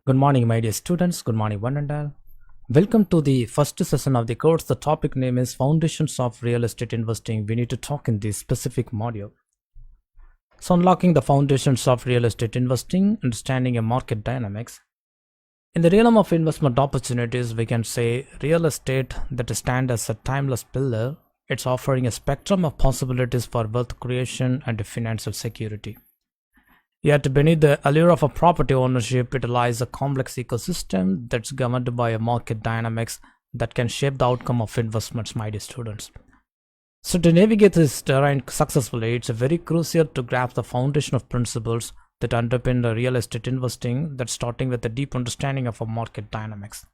Good morning, my dear students. Good morning, one and all. Welcome to the first session of the course. The topic name is Foundations of Real Estate Investing. We need to talk in this specific module. So, unlocking the foundations of real estate investing, understanding a market dynamics. In the realm of investment opportunities, we can say real estate that stands as a timeless pillar. It's offering a spectrum of possibilities for wealth creation and financial security. Yet beneath the allure of a property ownership, it lies a complex ecosystem that's governed by a market dynamics that can shape the outcome of investments, my dear students. So to navigate this terrain successfully, it's very crucial to grasp the foundation of principles that underpin the real estate investing, that's starting with a deep understanding of a market dynamics.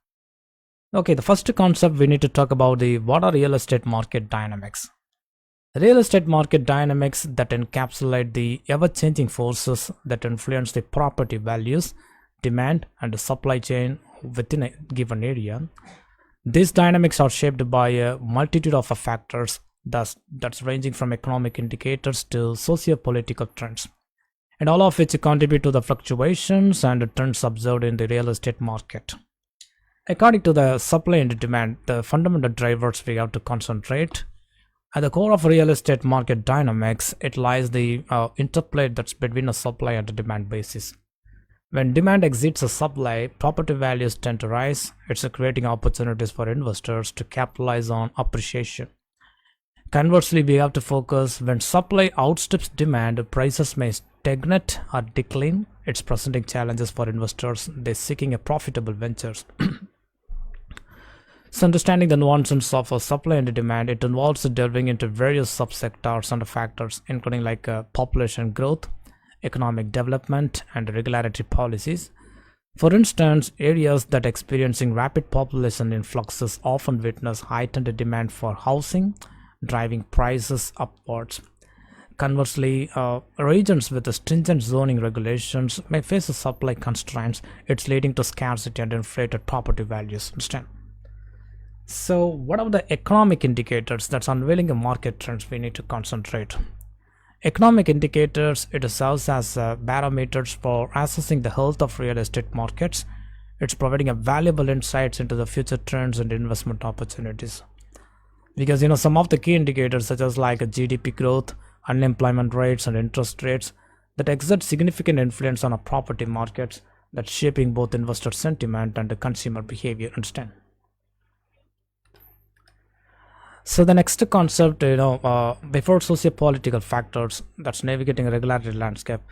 Okay, the first concept we need to talk about what are real estate market dynamics. Real estate market dynamics that encapsulate the ever-changing forces that influence the property values, demand, and the supply chain within a given area. These dynamics are shaped by a multitude of factors that's ranging from economic indicators to socio-political trends, and all of which contribute to the fluctuations and trends observed in the real estate market. According to the supply and demand, the fundamental drivers we have to concentrate. At the core of real estate market dynamics, it lies the interplay that's between a supply and a demand basis. When demand exceeds a supply, property values tend to rise. It's creating opportunities for investors to capitalize on appreciation. Conversely, we have to focus when supply outstrips demand, prices may stagnate or decline. It's presenting challenges for investors. They're seeking a profitable ventures. So understanding the nuances of supply and demand, it involves delving into various subsectors and factors, including like population growth, economic development, and regulatory policies. For instance, areas that experiencing rapid population influxes often witness heightened demand for housing, driving prices upwards. Conversely, regions with stringent zoning regulations may face supply constraints. It's leading to scarcity and inflated property values. Understand? So what are the economic indicators that's unveiling a market trends we need to concentrate? Economic indicators, it serves as barometers for assessing the health of real estate markets. It's providing a valuable insights into the future trends and investment opportunities. Because some of the key indicators such as like GDP growth, unemployment rates, and interest rates that exert significant influence on a property markets that's shaping both investor sentiment and the consumer behavior. Understand? So the next concept, before socio-political factors, that's navigating a regulatory landscape.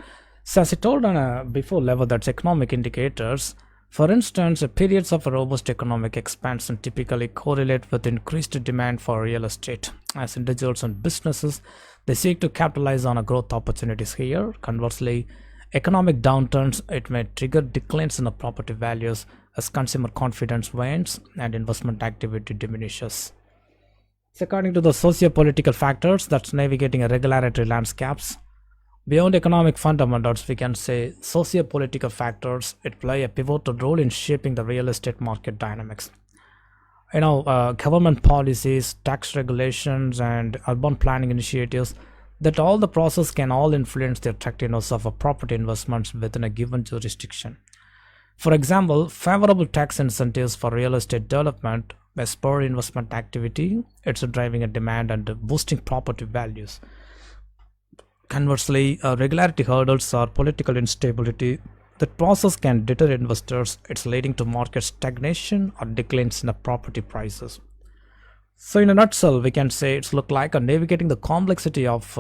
So as I told on a before level, that's economic indicators. For instance, periods of robust economic expansion typically correlate with increased demand for real estate. As individuals and businesses, they seek to capitalize on growth opportunities here. Conversely, economic downturns, it may trigger declines in the property values as consumer confidence wanes and investment activity diminishes. So according to the socio-political factors that's navigating a regulatory landscapes, beyond economic fundamentals, we can say socio-political factors, it play a pivotal role in shaping the real estate market dynamics. Government policies, tax regulations, and urban planning initiatives, that all the process can all influence the attractiveness of a property investments within a given jurisdiction. For example, favorable tax incentives for real estate development may spur investment activity. It's driving a demand and boosting property values. Conversely, regulatory hurdles or political instability, that process can deter investors. It's leading to market stagnation or declines in the property prices. So in a nutshell, we can say it's look like navigating the complexity of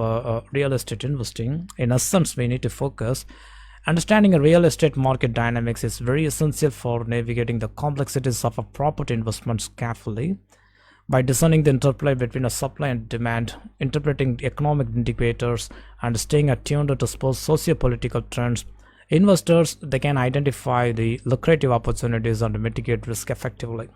real estate investing. In essence, we need to focus. Understanding a real estate market dynamics is very essential for navigating the complexities of a property investments carefully. By discerning the interplay between a supply and demand, interpreting economic indicators, and staying attuned to socio-political trends, investors they can identify the lucrative opportunities and mitigate risk effectively.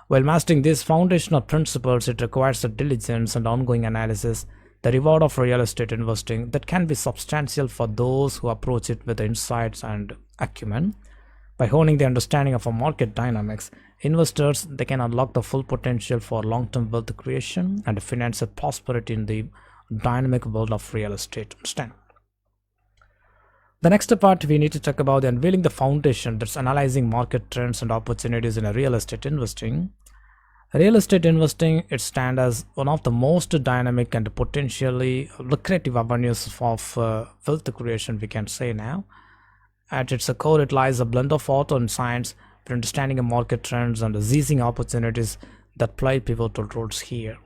While mastering these foundational principles, it requires a diligence and ongoing analysis. The reward of real estate investing that can be substantial for those who approach it with insights and acumen. By honing the understanding of a market dynamics, investors they can unlock the full potential for long-term wealth creation and financial prosperity in the dynamic world of real estate. Understand? The next part we need to talk about unveiling the foundation that's analyzing market trends and opportunities in a real estate investing. Real estate investing it stands as one of the most dynamic and potentially lucrative avenues of wealth creation, we can say now. At its core, it lies a blend of art and science for understanding the market trends and seizing opportunities that play pivotal roles here.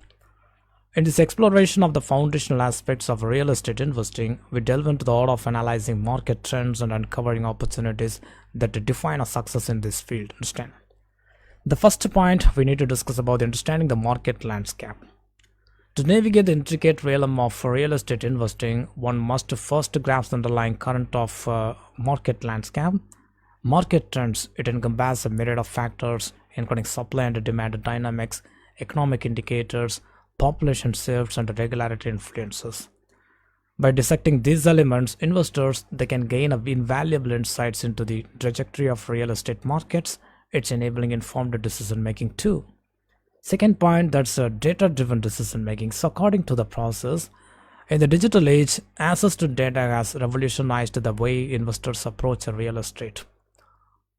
In this exploration of the foundational aspects of real estate investing, we delve into the art of analyzing market trends and uncovering opportunities that define a success in this field. Understand? The first point we need to discuss about understanding the market landscape. To navigate the intricate realm of real estate investing, one must first grasp the underlying current of market landscape. Market trends it encompasses a myriad of factors, including supply and demand dynamics, economic indicators, population shifts, and regulatory influences. By dissecting these elements, investors they can gain invaluable insights into the trajectory of real estate markets. It's enabling informed decision making too. Second point, that's data driven decision making. So according to the process, in the digital age, access to data has revolutionized the way investors approach real estate.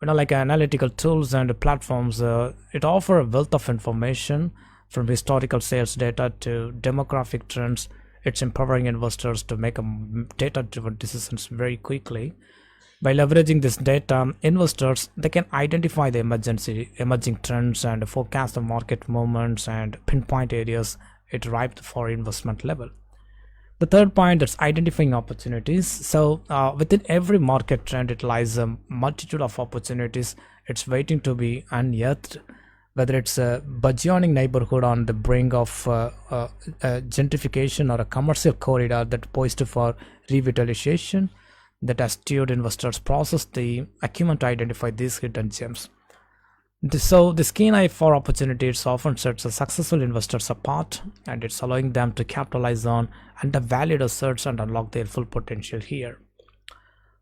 Like analytical tools and platforms, it offer a wealth of information from historical sales data to demographic trends. It's empowering investors to make data driven decisions very quickly. By leveraging this data, investors they can identify the emerging trends and forecast the market movements and pinpoint areas it ripe for investment level. The third point is identifying opportunities. So within every market trend, it lies a multitude of opportunities. It's waiting to be unearthed. Whether it's a burgeoning neighborhood on the brink of gentrification or a commercial corridor that poised for revitalization, that astute investors process the acumen to identify these hidden gems. So this keen eye for opportunities often sets a successful investors apart, and it's allowing them to capitalize on undervalued assets and unlock their full potential here.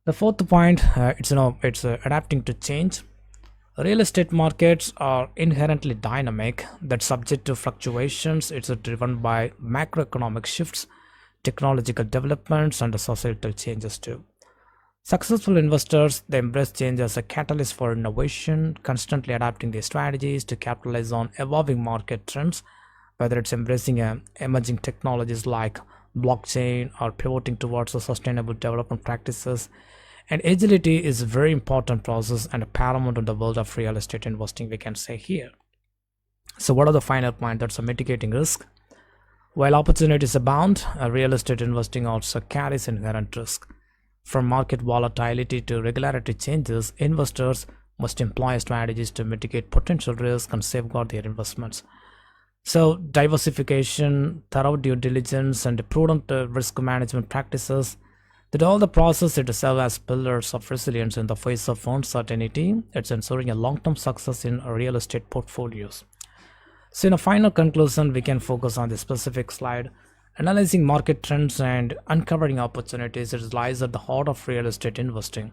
The fourth point, it's adapting to change. Real estate markets are inherently dynamic, that subject to fluctuations. It's driven by macroeconomic shifts, technological developments, and societal changes too. Successful investors they embrace change as a catalyst for innovation, constantly adapting their strategies to capitalize on evolving market trends, whether it's embracing emerging technologies like blockchain or pivoting towards the sustainable development practices. And agility is a very important process and a paramount in the world of real estate investing, we can say here. So what are the final points? That's a mitigating risk. While opportunities abound, real estate investing also carries inherent risk. From market volatility to regulatory changes, investors must employ strategies to mitigate potential risk and safeguard their investments. So diversification, thorough due diligence, and prudent risk management practices, that all the process it serve as pillars of resilience in the face of uncertainty. It's ensuring a long-term success in real estate portfolios. So in a final conclusion, we can focus on the specific slide. Analyzing market trends and uncovering opportunities, it lies at the heart of real estate investing.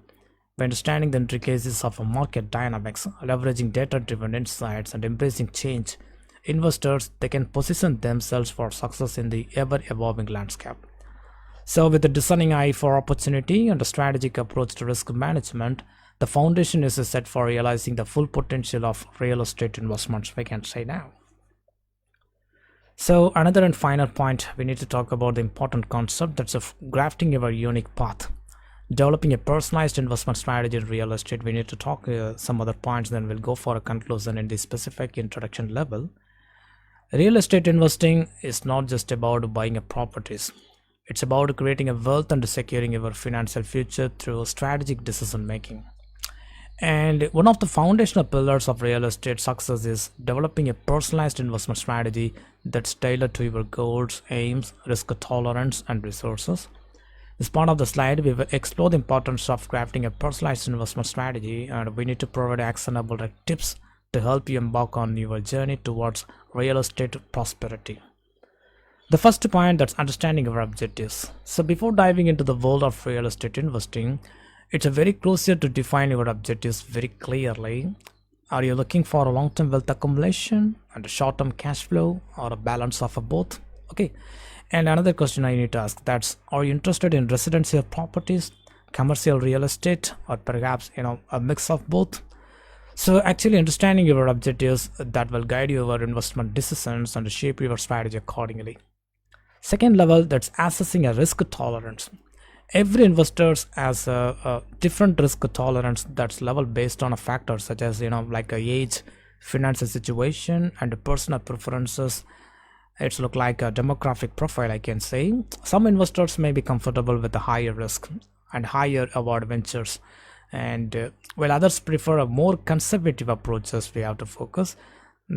By understanding the intricacies of a market dynamics, leveraging data-driven insights, and embracing change, investors they can position themselves for success in the ever-evolving landscape. So with a discerning eye for opportunity and a strategic approach to risk management, the foundation is set for realizing the full potential of real estate investments, we can say now. So another and final point, we need to talk about the important concept that's of crafting your unique path. Developing a personalized investment strategy in real estate, we need to talk some other points, then we'll go for a conclusion in the specific introduction level. Real estate investing is not just about buying a properties. It's about creating a wealth and securing your financial future through strategic decision making. And one of the foundational pillars of real estate success is developing a personalized investment strategy that's tailored to your goals, aims, risk tolerance, and resources. As part of the slide, we will explore the importance of crafting a personalized investment strategy, and we need to provide actionable tips to help you embark on your journey towards real estate prosperity. The first point, that's understanding your objectives. So before diving into the world of real estate investing, it's very crucial to define your objectives very clearly. Are you looking for a long-term wealth accumulation and a short-term cash flow, or a balance of both? Okay. And another question I need to ask, that's, are you interested in residential properties commercial real estate, or perhaps a mix of both. So actually understanding your objectives that will guide your investment decisions and shape your strategy accordingly. Second level, that's assessing a risk tolerance. Every investor has a different risk tolerance that's level based on a factor such as like a age, financial situation, and personal preferences. It's look like a demographic profile, I can say. Some investors may be comfortable with the higher risk and higher award ventures, and while others prefer a more conservative approaches. We have to focus.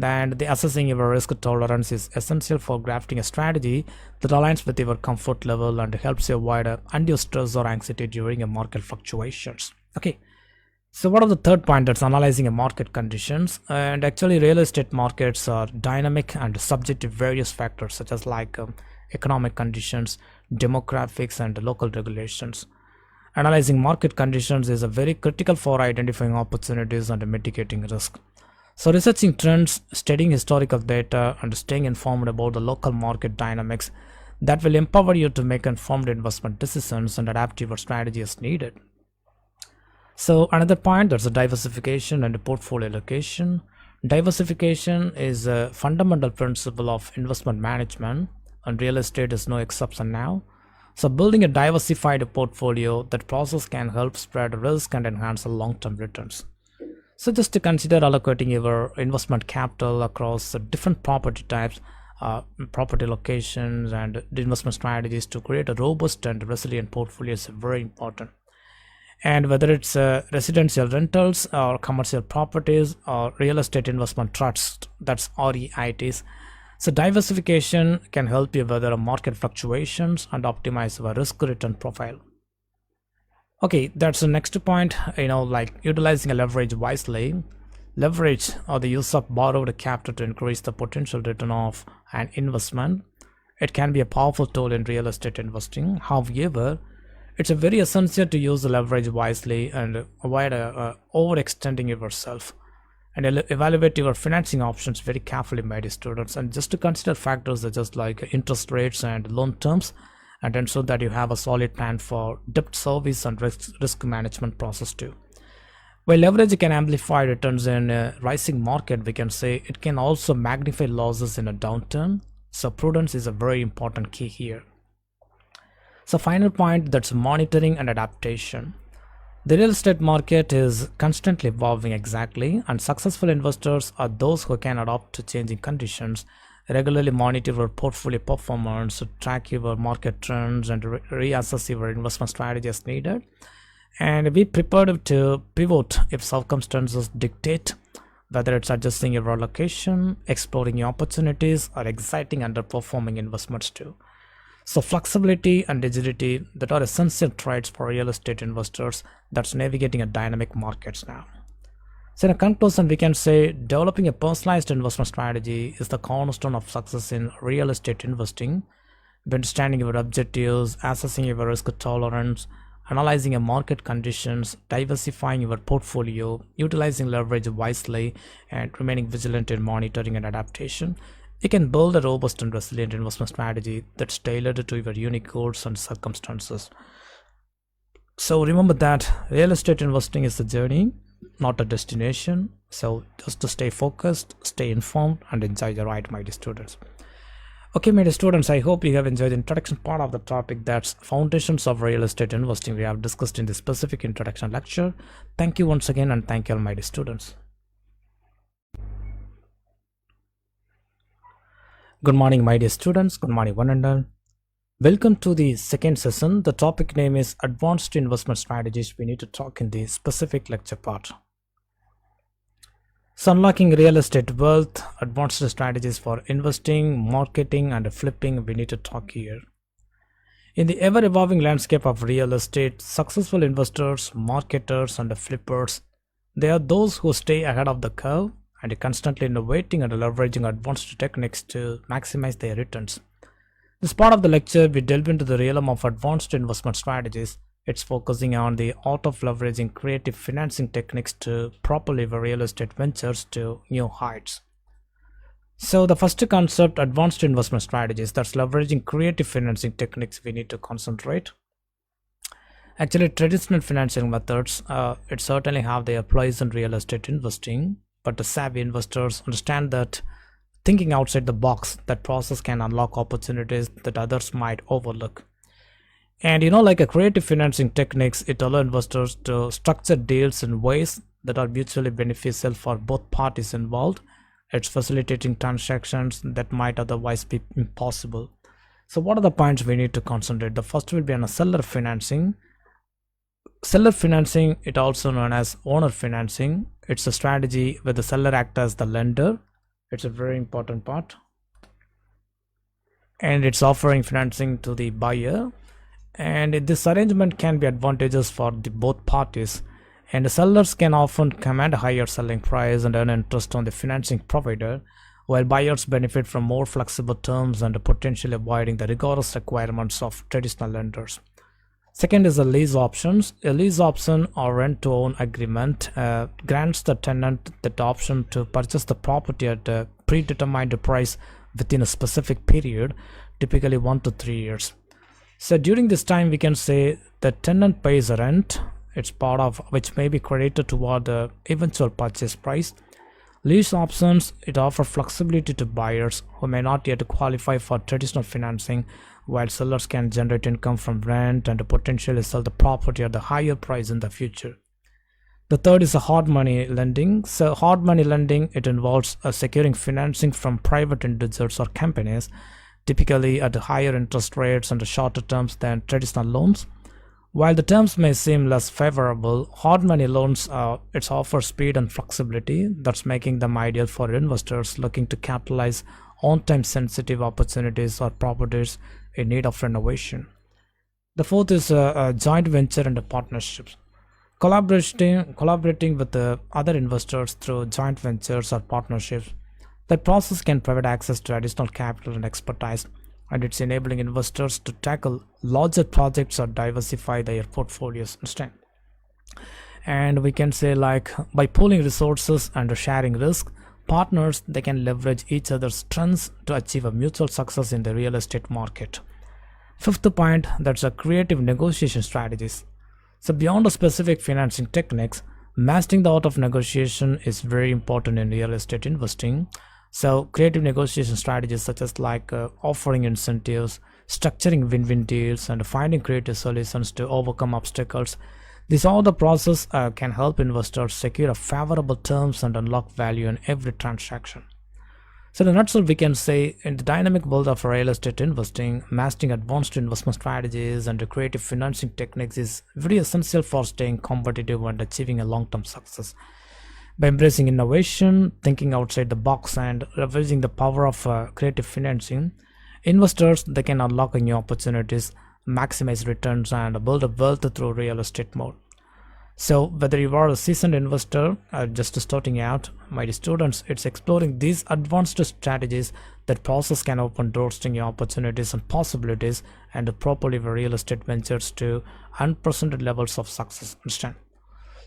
And the assessing your risk tolerance is essential for crafting a strategy that aligns with your comfort level and helps you avoid undue stress or anxiety during a market fluctuations. Okay, so what of the third point, that's analyzing a market conditions. And actually real estate markets are dynamic and subject to various factors such as like economic conditions, demographics, and local regulations. Analyzing market conditions is a very critical for identifying opportunities and mitigating risk. So researching trends, studying historical data, and staying informed about the local market dynamics that will empower you to make informed investment decisions and adapt your strategy as needed. So another point, that's a diversification and a portfolio allocation. Diversification is a fundamental principle of investment management, and real estate is no exception now. So building a diversified portfolio, that process can help spread risk and enhance the long-term returns. So just to consider allocating your investment capital across different property types, property locations, and the investment strategies to create a robust and resilient portfolio is very important. And whether it's residential rentals or commercial properties or real estate investment trust, that's REITs. So diversification can help you weather market fluctuations and optimize your risk return profile. Okay, that's the next point, like utilizing a leverage wisely. Leverage, or the use of borrowed capital to increase the potential return of an investment. It can be a powerful tool in real estate investing. However, it's a very essential to use the leverage wisely and avoid overextending yourself, and evaluate your financing options very carefully, my dear students, and just to consider factors such as like interest rates and loan terms, and ensure that you have a solid plan for debt service and risk management process too. While leverage can amplify returns in a rising market, we can say it can also magnify losses in a downturn. So prudence is a very important key here. So final point, that's monitoring and adaptation. The real estate market is constantly evolving exactly, and successful investors are those who can adapt to changing conditions, regularly monitor your portfolio performance, track your market trends, and reassess your investment strategy as needed, and be prepared to pivot if circumstances dictate, whether it's adjusting your allocation, exploring new opportunities, or exiting underperforming investments too. So flexibility and agility, that are essential traits for real estate investors that's navigating a dynamic markets now. So in a conclusion, we can say developing a personalized investment strategy is the cornerstone of success in real estate investing. By understanding your objectives, assessing your risk tolerance, analyzing your market conditions, diversifying your portfolio, utilizing leverage wisely, and remaining vigilant in monitoring and adaptation, you can build a robust and resilient investment strategy that's tailored to your unique goals and circumstances. So remember that real estate investing is a journey, not a destination. So just to stay focused, stay informed, and enjoy the ride, my dear students. Okay, my dear students, I hope you have enjoyed the introduction part of the topic, that's foundations of real estate investing we have discussed in this specific introduction lecture. Thank you once again, and thank you all, my dear students. Good morning, my dear students. Good morning, one and all. Welcome to the second session. The topic name is Advanced Investment Strategies we need to talk in the specific lecture part. So unlocking real estate wealth, advanced strategies for investing, marketing, and flipping, we need to talk here. In the ever-evolving landscape of real estate, successful investors, marketers, and flippers, they are those who stay ahead of the curve and constantly innovating and leveraging advanced techniques to maximize their returns. This part of the lecture, we delve into the realm of advanced investment strategies. It's focusing on the art of leveraging creative financing techniques to propel your real estate ventures to new heights. So the first concept, advanced investment strategies, that's leveraging creative financing techniques we need to concentrate. Actually, traditional financing methods, it certainly have their place in real estate investing, but the savvy investors understand that thinking outside the box, that process can unlock opportunities that others might overlook. And like a creative financing techniques, it allows investors to structure deals in ways that are mutually beneficial for both parties involved. It's facilitating transactions that might otherwise be impossible. So, what are the points we need to concentrate? The first will be on a seller financing. Seller financing, it also known as owner financing. It's a strategy where the seller acts as the lender. It's a very important part. And it's offering financing to the buyer. And this arrangement can be advantageous for both parties. And the sellers can often command a higher selling price and earn interest on the financing provider, while buyers benefit from more flexible terms and potentially avoiding the rigorous requirements of traditional lenders. Second is the lease options. A lease option or rent-to-own agreement grants the tenant the option to purchase the property at a predetermined price within a specific period, typically 1 to 3 years. So during this time, we can say the tenant pays a rent, it's part of which may be credited toward the eventual purchase price. Lease options, it offer flexibility to buyers who may not yet qualify for traditional financing, while sellers can generate income from rent and potentially sell the property at a higher price in the future. The third is a hard money lending. So hard money lending, it involves securing financing from private individuals or companies, typically at higher interest rates and shorter terms than traditional loans. While the terms may seem less favorable, hard money loans it offer speed and flexibility, that's making them ideal for investors looking to capitalize on time sensitive opportunities or properties in need of renovation. The fourth is a joint venture and partnerships. Collaborating with other investors through joint ventures or partnerships. The process can provide access to additional capital and expertise, and it's enabling investors to tackle larger projects or diversify their portfolios instead. And we can say, like, by pooling resources and sharing risk, partners they can leverage each other's strengths to achieve a mutual success in the real estate market. Fifth point, that's a creative negotiation strategies. So beyond the specific financing techniques, mastering the art of negotiation is very important in real estate investing. So creative negotiation strategies such as offering incentives, structuring win-win deals, and finding creative solutions to overcome obstacles. This all the process can help investors secure a favorable terms and unlock value in every transaction. So in a nutshell, we can say in the dynamic world of real estate investing, mastering advanced investment strategies and creative financing techniques is very essential for staying competitive and achieving a long-term success. By embracing innovation, thinking outside the box, and leveraging the power of creative financing, investors they can unlock new opportunities, maximize returns, and build a wealth through real estate mode. So whether you are a seasoned investor or just starting out, my students, it's exploring these advanced strategies that process can open doors to new opportunities and possibilities and properly real estate ventures to unprecedented levels of success instant.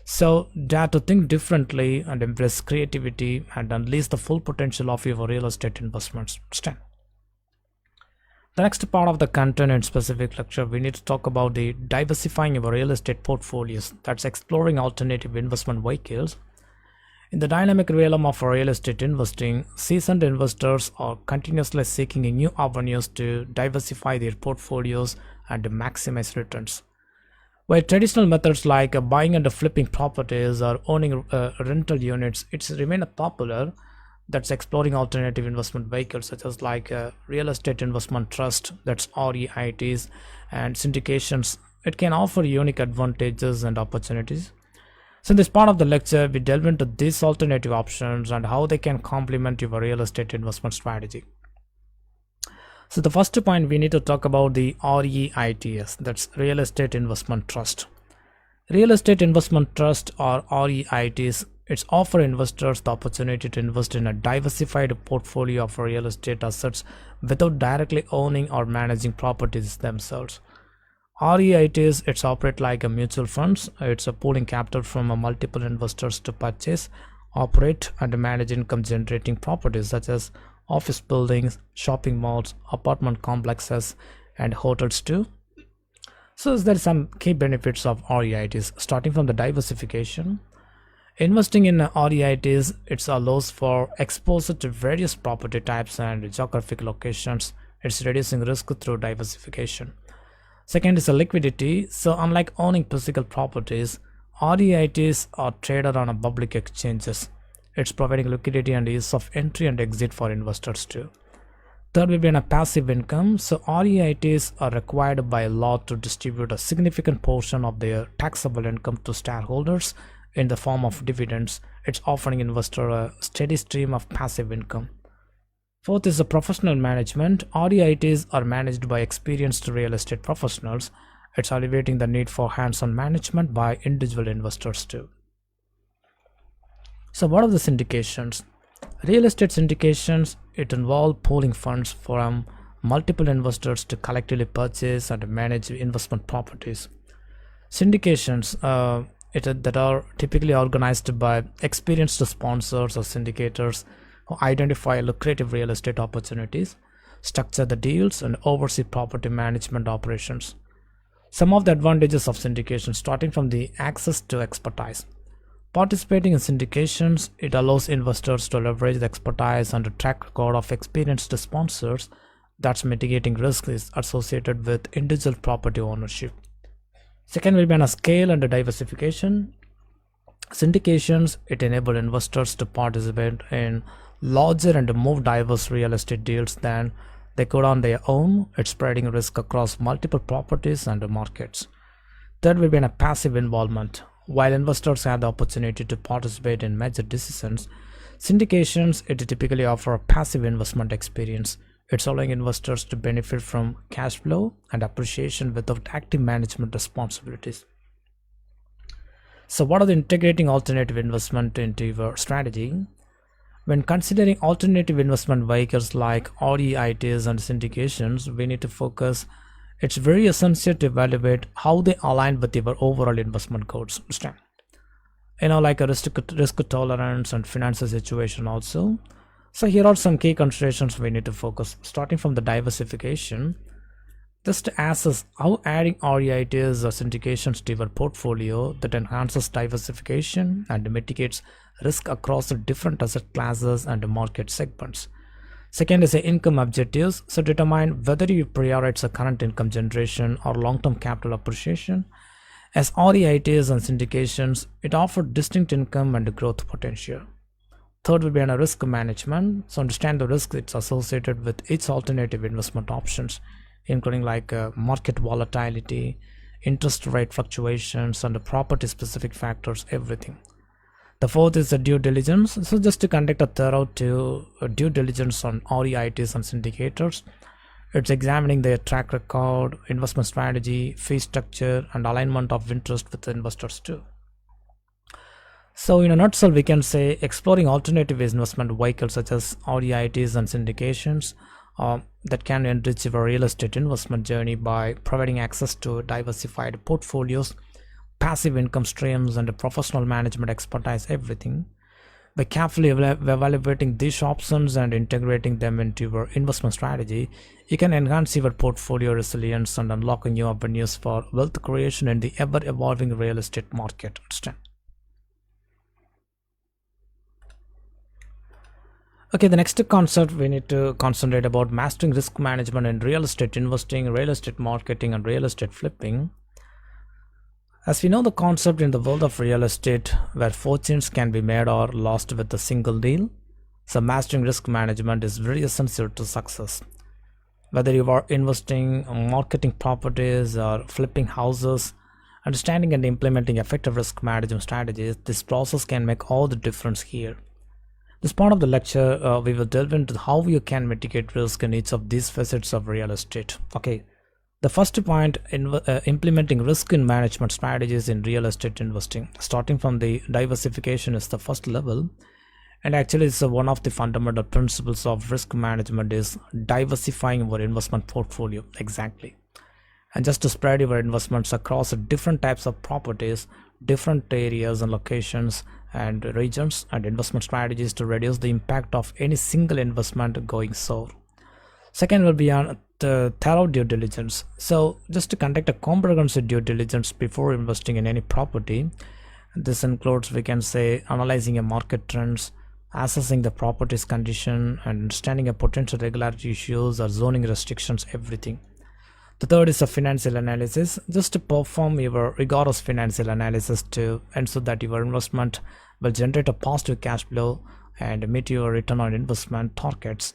So dare to think differently and embrace creativity and unleash the full potential of your real estate investments. Understand? The next part of the content and specific lecture, we need to talk about the diversifying your real estate portfolios. That's exploring alternative investment vehicles. In the dynamic realm of real estate investing, seasoned investors are continuously seeking new avenues to diversify their portfolios and maximize returns. While traditional methods like buying and flipping properties or owning rental units, it's remain popular. That's exploring alternative investment vehicles such as real estate investment trust, that's REITs, and syndications. It can offer unique advantages and opportunities. So in this part of the lecture, we delve into these alternative options and how they can complement your real estate investment strategy. So the first point, we need to talk about the REITs, that's real estate investment trust. Real estate investment trust or REITs, it's offer investors the opportunity to invest in a diversified portfolio of real estate assets without directly owning or managing properties themselves. REITs, it's operate like a mutual funds. It's a pooling capital from a multiple investors to purchase, operate, and manage income generating properties such as office buildings, shopping malls, apartment complexes, and hotels too. So there are some key benefits of REITs, starting from the diversification. Investing in REITs, it allows for exposure to various property types and geographic locations. It's reducing risk through diversification. Second is the liquidity. So unlike owning physical properties, REITs are traded on a public exchanges. It's providing liquidity and ease of entry and exit for investors too. Third will be a passive income. So REITs are required by law to distribute a significant portion of their taxable income to shareholders in the form of dividends. It's offering investor a steady stream of passive income. Fourth is the professional management. REITs are managed by experienced real estate professionals. It's alleviating the need for hands-on management by individual investors too. So what are the syndications? Real estate syndications, it involves pooling funds from multiple investors to collectively purchase and manage investment properties. Syndications that are typically organized by experienced sponsors or syndicators who identify lucrative real estate opportunities, structure the deals, and oversee property management operations. Some of the advantages of syndication, starting from the access to expertise. Participating in syndications, it allows investors to leverage the expertise and the track record of experienced sponsors that's mitigating risks associated with individual property ownership. Second will be on a scale and a diversification. Syndications, it enable investors to participate in larger and more diverse real estate deals than they could on their own. It's spreading risk across multiple properties and markets. Third will be a passive involvement. While investors have the opportunity to participate in major decisions, syndications, it typically offer a passive investment experience. It's allowing investors to benefit from cash flow and appreciation without active management responsibilities. So what are the integrating alternative investment into your strategy? When considering alternative investment vehicles like REITs and syndications, we need to focus. It's very essential to evaluate how they align with your overall investment goals. Understand? Like a risk tolerance and financial situation also. So here are some key considerations we need to focus, starting from the diversification. Just assess how adding REITs or syndications to your portfolio that enhances diversification and mitigates risk across the different asset classes and market segments. Second is the income objectives. So determine whether you prioritize a current income generation or long-term capital appreciation. As REITs and syndications, it offers distinct income and growth potential. Third will be on a risk management. So understand the risk it's associated with each alternative investment options, including like market volatility, interest rate fluctuations, and the property specific factors, everything. The fourth is the due diligence. So just to conduct a thorough due diligence on REITs and syndicators, it's examining their track record, investment strategy, fee structure, and alignment of interest with the investors too. So in a nutshell, we can say exploring alternative investment vehicles such as REITs and syndications that can enrich your real estate investment journey by providing access to diversified portfolios, passive income streams, and professional management expertise, everything. By carefully evaluating these options and integrating them into your investment strategy, you can enhance your portfolio resilience and unlock new avenues for wealth creation in the ever-evolving real estate market. Understand? Okay, the next concept we need to concentrate about mastering risk management in real estate investing, real estate marketing, and real estate flipping. As we know the concept in the world of real estate where fortunes can be made or lost with a single deal, so mastering risk management is very essential to success. Whether you are investing, marketing properties, or flipping houses, understanding and implementing effective risk management strategies, this process can make all the difference here. This part of the lecture, we will delve into how you can mitigate risk in each of these facets of real estate. Okay, the first point, implementing risk in management strategies in real estate investing. Starting from the diversification is the first level, and actually it's one of the fundamental principles of risk management is diversifying your investment portfolio. Exactly. And just to spread your investments across different types of properties, different areas and locations and regions, and investment strategies to reduce the impact of any single investment going sour. Second will be on the thorough due diligence. So just to conduct a comprehensive due diligence before investing in any property. This includes, we can say, analyzing a market trends, assessing the property's condition, and understanding a potential regulatory issues or zoning restrictions, everything. The third is a financial analysis, just to perform your rigorous financial analysis to ensure that your investment will generate a positive cash flow and meet your return on investment targets.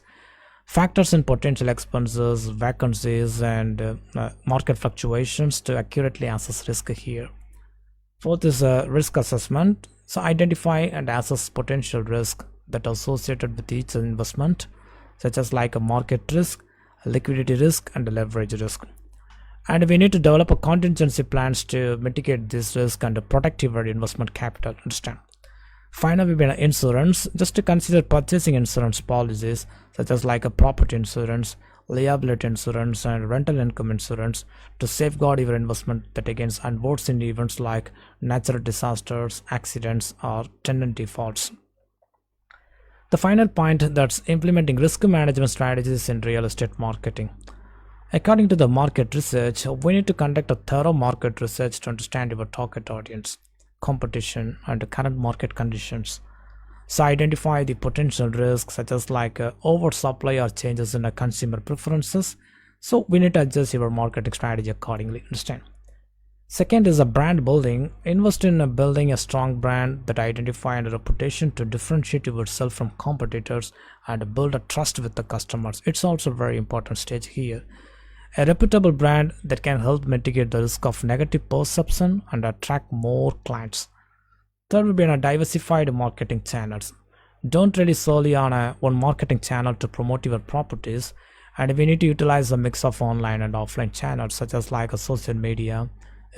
Factors in potential expenses, vacancies, and market fluctuations to accurately assess risk here. Fourth is a risk assessment. So identify and assess potential risk that are associated with each investment, such as like a market risk, liquidity risk, and a leverage risk. And we need to develop a contingency plans to mitigate this risk and protect your investment capital. Understand? Finally, we have insurance, just to consider purchasing insurance policies such as like a property insurance, liability insurance, and rental income insurance to safeguard your investment that against unforeseen events like natural disasters, accidents, or tenant defaults. The final point, that's implementing risk management strategies in real estate marketing. According to the market research, we need to conduct a thorough market research to understand your target audience, competition, and current market conditions. So identify the potential risks such as like oversupply or changes in consumer preferences. So we need to adjust your marketing strategy accordingly. Understand? Second is a brand building. Invest in building a strong brand that identify and a reputation to differentiate yourself from competitors and build a trust with the customers. It's also a very important stage here. A reputable brand that can help mitigate the risk of negative perception and attract more clients. Third will be a diversified marketing channels. Don't rely solely on one marketing channel to promote your properties, and we need to utilize a mix of online and offline channels such as like a social media,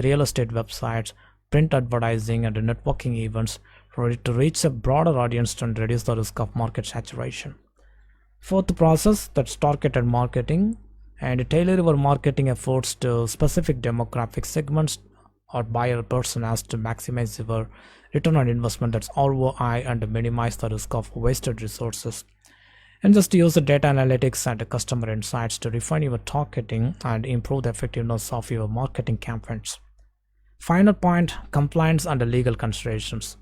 real estate websites, print advertising, and networking events to reach a broader audience and reduce the risk of market saturation. Fourth process, that's targeted marketing, and tailor your marketing efforts to specific demographic segments or buyer personas to maximize your return on investment, that's ROI, and minimize the risk of wasted resources. And just use the data analytics and customer insights to refine your targeting and improve the effectiveness of your marketing campaigns. Final point, compliance and legal considerations.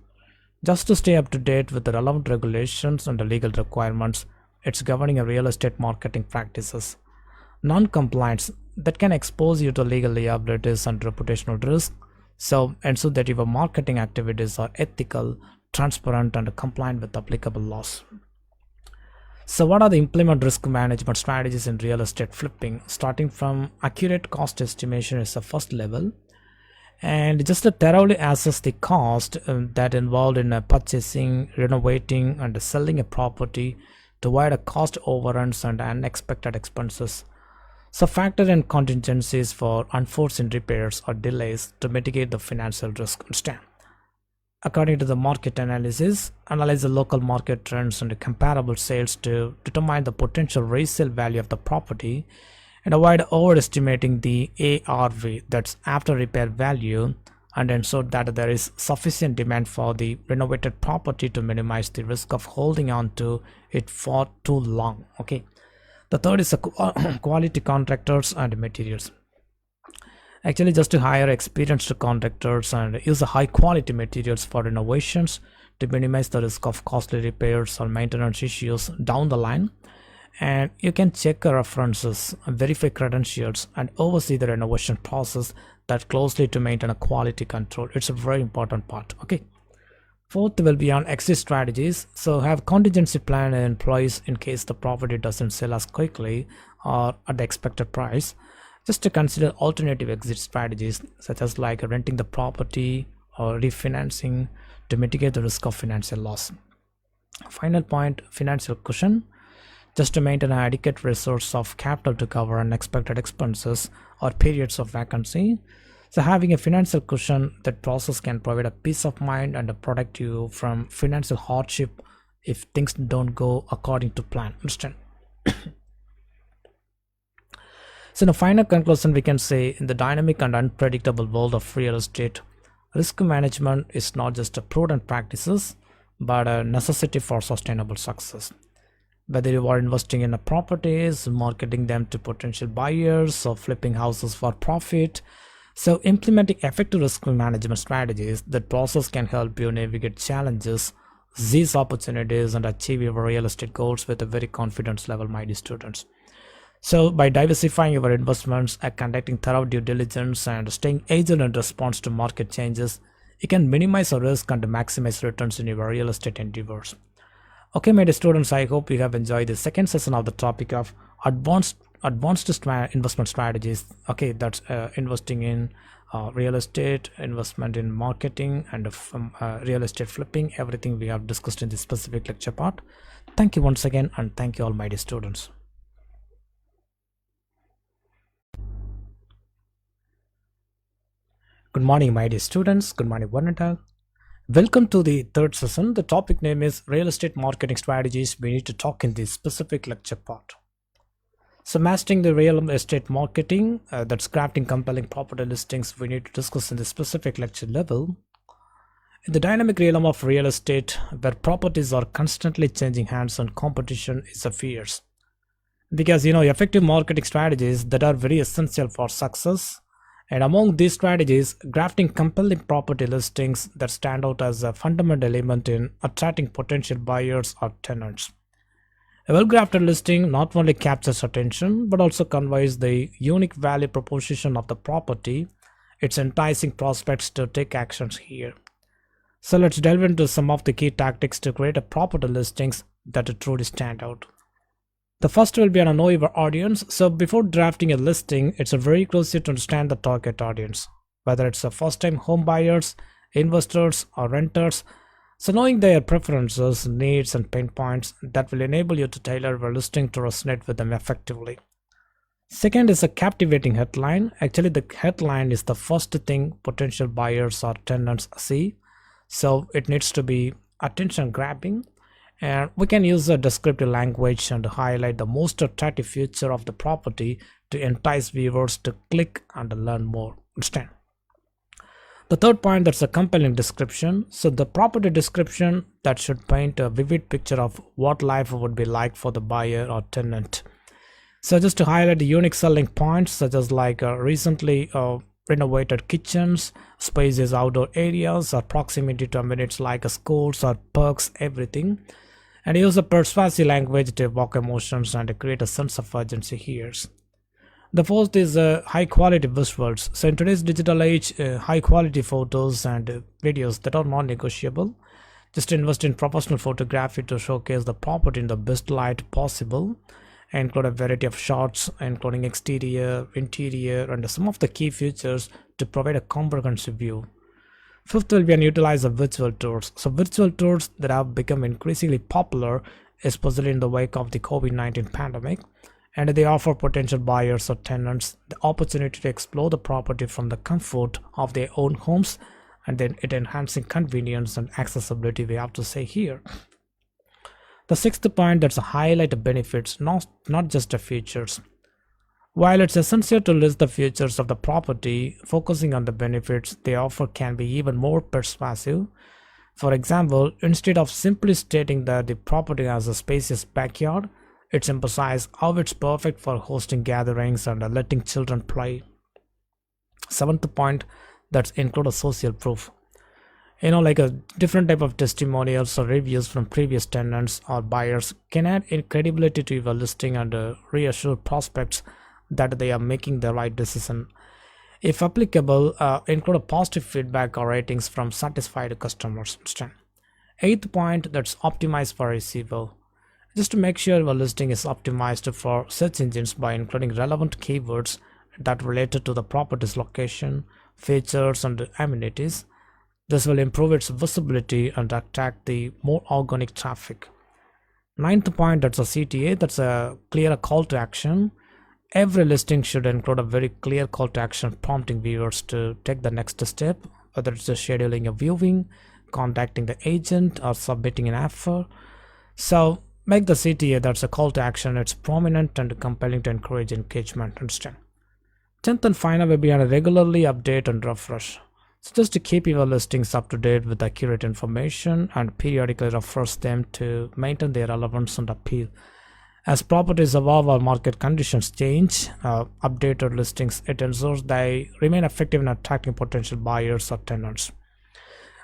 Just to stay up to date with the relevant regulations and the legal requirements, it's governing a real estate marketing practices. Non-compliance that can expose you to legal liabilities and reputational risk. So ensure that your marketing activities are ethical, transparent, and compliant with applicable laws. So what are the implement risk management strategies in real estate flipping? Starting from accurate cost estimation is the first level, and just to thoroughly assess the cost that involved in purchasing, renovating, and selling a property to avoid a cost overruns and unexpected expenses. So factor in contingencies for unforeseen repairs or delays to mitigate the financial risk. Understand? According to the market analysis, analyze the local market trends and comparable sales to determine the potential resale value of the property and avoid overestimating the ARV, that's after repair value, and ensure that there is sufficient demand for the renovated property to minimize the risk of holding on to it for too long. Okay. The third is quality contractors and materials. Actually, just to hire experienced contractors and use high quality materials for renovations to minimize the risk of costly repairs or maintenance issues down the line. And you can check references, verify credentials, and oversee the renovation process that closely to maintain a quality control. It's a very important part. Okay. Fourth will be on exit strategies. So have contingency plan in place in case the property doesn't sell as quickly or at the expected price. Just to consider alternative exit strategies such as like renting the property or refinancing to mitigate the risk of financial loss. Final point, financial cushion. Just to maintain an adequate resource of capital to cover unexpected expenses or periods of vacancy. So having a financial cushion, that process can provide a peace of mind and protect you from financial hardship if things don't go according to plan. Understand? So in a final conclusion, we can say in the dynamic and unpredictable world of real estate, risk management is not just a prudent practices, but a necessity for sustainable success. whether you are investing in a properties, marketing them to potential buyers, or flipping houses for profit. So implementing effective risk management strategies, that process can help you navigate challenges, seize opportunities, and achieve your real estate goals with a very confidence level, my dear students. So by diversifying your investments, conducting thorough due diligence, and staying agile in response to market changes, you can minimize the risk and maximize returns in your real estate endeavors. Okay, my dear students, I hope you have enjoyed the second session of the topic of investment strategies. Okay, that's investing in real estate, investment in marketing, and real estate flipping. Everything we have discussed in this specific lecture part. Thank you once again, and thank you all, my dear students. Good morning, my dear students. Good morning, one and all. Welcome to the third session. The topic name is Real Estate Marketing Strategies we need to talk in this specific lecture part. So mastering the real estate marketing, that's crafting compelling property listings, we need to discuss in this specific lecture level. In the dynamic realm of real estate, where properties are constantly changing hands and competition is fierce. Because effective marketing strategies that are very essential for success. And among these strategies, crafting compelling property listings that stand out as a fundamental element in attracting potential buyers or tenants. A well-crafted listing not only captures attention but also conveys the unique value proposition of the property. It's enticing prospects to take actions here. So let's delve into some of the key tactics to create a property listings that truly stand out. The first will be on a know your audience. So before drafting a listing, it's a very crucial to understand the target audience, whether it's a first-time home buyers, investors, or renters. So knowing their preferences, needs, and pain points, that will enable you to tailor your listing to resonate with them effectively. Second is a captivating headline. Actually, the headline is the first thing potential buyers or tenants see. So it needs to be attention grabbing. And we can use a descriptive language and highlight the most attractive feature of the property to entice viewers to click and learn more. Understand? The third point, that's a compelling description. So the property description that should paint a vivid picture of what life would be like for the buyer or tenant. So just to highlight the unique selling points, such as like recently renovated kitchens, spaces, outdoor areas, or proximity to amenities like schools or parks, everything. And use a persuasive language to evoke emotions and create a sense of urgency here. The fourth is high quality visuals. So in today's digital age, high quality photos and videos that are non-negotiable. Just invest in professional photography to showcase the property in the best light possible. Include a variety of shots, including exterior, interior, and some of the key features to provide a comprehensive view. Fifth will be an utilize of virtual tours. So virtual tours that have become increasingly popular, especially in the wake of the COVID-19 pandemic, and they offer potential buyers or tenants the opportunity to explore the property from the comfort of their own homes, and then it enhancing convenience and accessibility, we have to say here. The sixth point, that's a highlight the benefits, not just the features. While it's essential to list the features of the property, focusing on the benefits they offer can be even more persuasive. For example, instead of simply stating that the property has a spacious backyard, it's emphasized how it's perfect for hosting gatherings and letting children play. Seventh point, that's include a social proof. Like a different type of testimonials or reviews from previous tenants or buyers can add credibility to your listing and reassure prospects that they are making the right decision. If applicable, include a positive feedback or ratings from satisfied customers. Eighth point, that's optimized for SEO. Just to make sure your listing is optimized for search engines by including relevant keywords that related to the property's location, features, and amenities. This will improve its visibility and attract the more organic traffic. Ninth point, that's a CTA, that's a clear call to action. Every listing should include a very clear call to action prompting viewers to take the next step, whether it's scheduling a viewing, contacting the agent, or submitting an offer. So make the CTA, that's a call to action, it's prominent and compelling to encourage engagement. Understand? 10th and final will be on a regularly update and refresh. So just to keep your listings up to date with accurate information and periodically refresh them to maintain their relevance and appeal. 11th point, that's a highlight the benefits, not just the features. While it's essential to list the features of the property, focusing on the benefits they offer can be even more persuasive. For example, instead of simply stating that the property has a spacious backyard, it's emphasized how it's perfect for hosting gatherings and letting children play. 12th point, that's include a social proof. Like a different type of testimonials or reviews from previous tenants or buyers can add credibility to your listing and reassure prospects that they are making the right decision. As properties evolve or market conditions change, updated listings it ensures they remain effective in attracting potential buyers or tenants.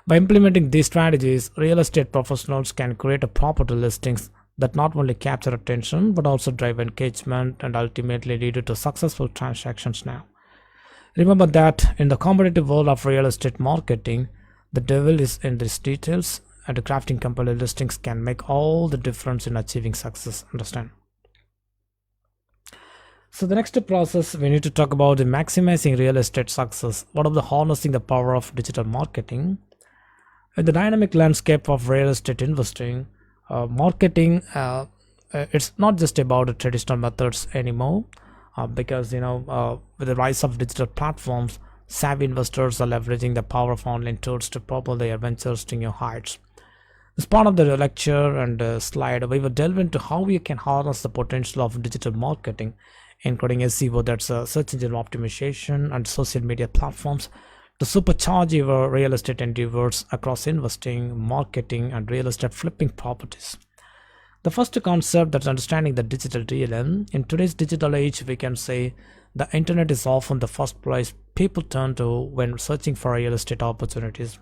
By implementing these strategies, real estate professionals can create a property listings that not only capture attention but also drive engagement and ultimately lead to successful transactions now. Remember that in the competitive world of real estate marketing, the devil is in these details, and crafting compelling listings can make all the difference in achieving success. Understand? So the next process we need to talk about the maximizing real estate success. What of the harnessing the power of digital marketing? In the dynamic landscape of real estate investing, marketing it's not just about the traditional methods anymore, because with the rise of digital platforms, savvy investors are leveraging the power of online tools to propel their ventures to new heights. As part of the lecture and slide, we will delve into how we can harness the potential of digital marketing, including SEO, that's search engine optimization, and social media platforms, to supercharge your real estate endeavors across investing, marketing, and real estate flipping properties. The first concept, that's understanding the digital realm. In today's digital age, we can say the internet is often the first place people turn to when searching for real estate opportunities.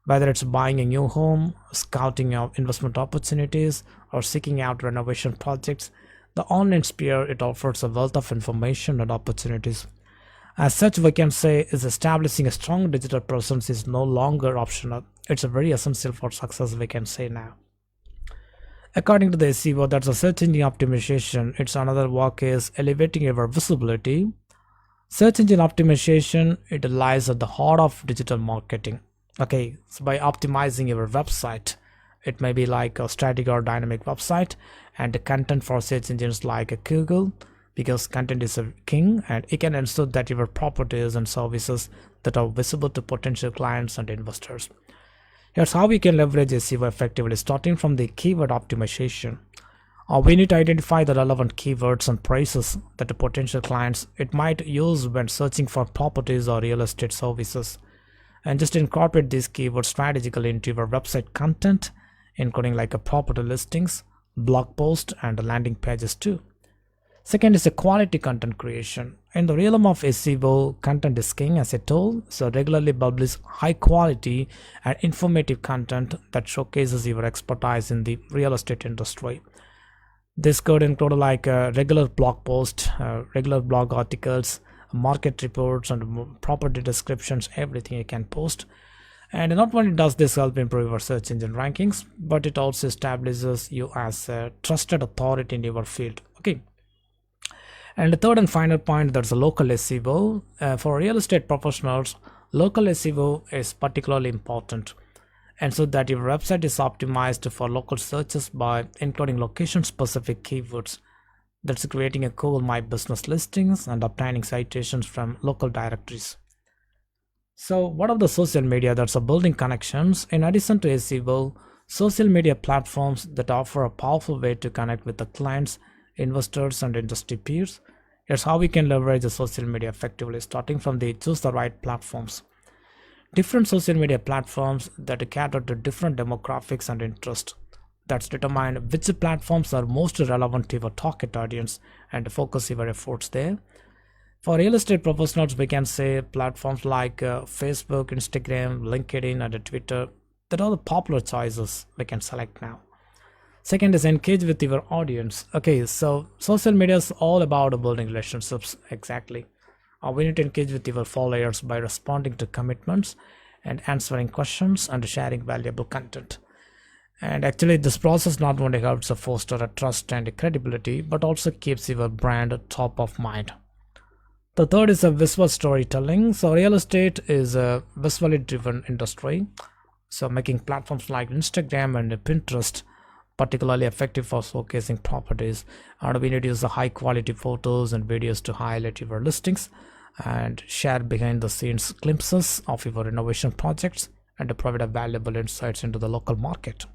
Whether it's buying a new home, scouting out investment opportunities, or seeking out renovation projects, the online sphere it offers a wealth of information and opportunities. As such, we can say is establishing a strong digital presence is no longer optional. It's a very essential for success, we can say now. According to the SEO, that's a search engine optimization. It's another work is elevating your visibility. Search engine optimization it lies at the heart of digital marketing. Okay, so by optimizing your website, it may be like a static or dynamic website, and the content for search engines like Google, because content is a king, and it can ensure that your properties and services that are visible to potential clients and investors. Here's how we can leverage SEO effectively, starting from the keyword optimization. We need to identify the relevant keywords and prices that the potential clients it might use when searching for properties or real estate services, and just incorporate these keywords strategically into your website content, including like a property listings, blog post, and landing pages too. Second is a quality content creation. In the realm of SEO, content is king, as I told, so regularly publish high quality and informative content that showcases your expertise in the real estate industry. This could include like regular blog posts, regular blog articles, market reports, and property descriptions, everything you can post. And not only does this help improve your search engine rankings, but it also establishes you as a trusted authority in your field. Okay. And the third and final point, that's a local SEO. For real estate professionals, local SEO is particularly important, and so that your website is optimized for local searches by including location-specific keywords. That's creating a Google My Business listings and obtaining citations from local directories. So what are the social media that's a building connections? In addition to SEO, social media platforms that offer a powerful way to connect with the clients, investors, and industry peers. Here's how we can leverage the social media effectively, starting from the choose the right platforms. Different social media platforms that cater to different demographics and interests. That's determine which platforms are most relevant to your target audience and focus your efforts there. For real estate professionals, we can say platforms like Facebook, Instagram, LinkedIn, and Twitter that are the popular choices we can select now. Second is engage with your audience. Okay, so social media is all about building relationships. Exactly. We need to engage with your followers by responding to commitments and answering questions and sharing valuable content. And actually, this process not only helps to foster a trust and a credibility, but also keeps your brand top of mind. The third is a visual storytelling. So real estate is a visually driven industry. So making platforms like Instagram and Pinterest particularly effective for showcasing properties, and we need to use the high quality photos and videos to highlight your listings and share behind the scenes glimpses of your renovation projects and to provide a valuable insights into the local market.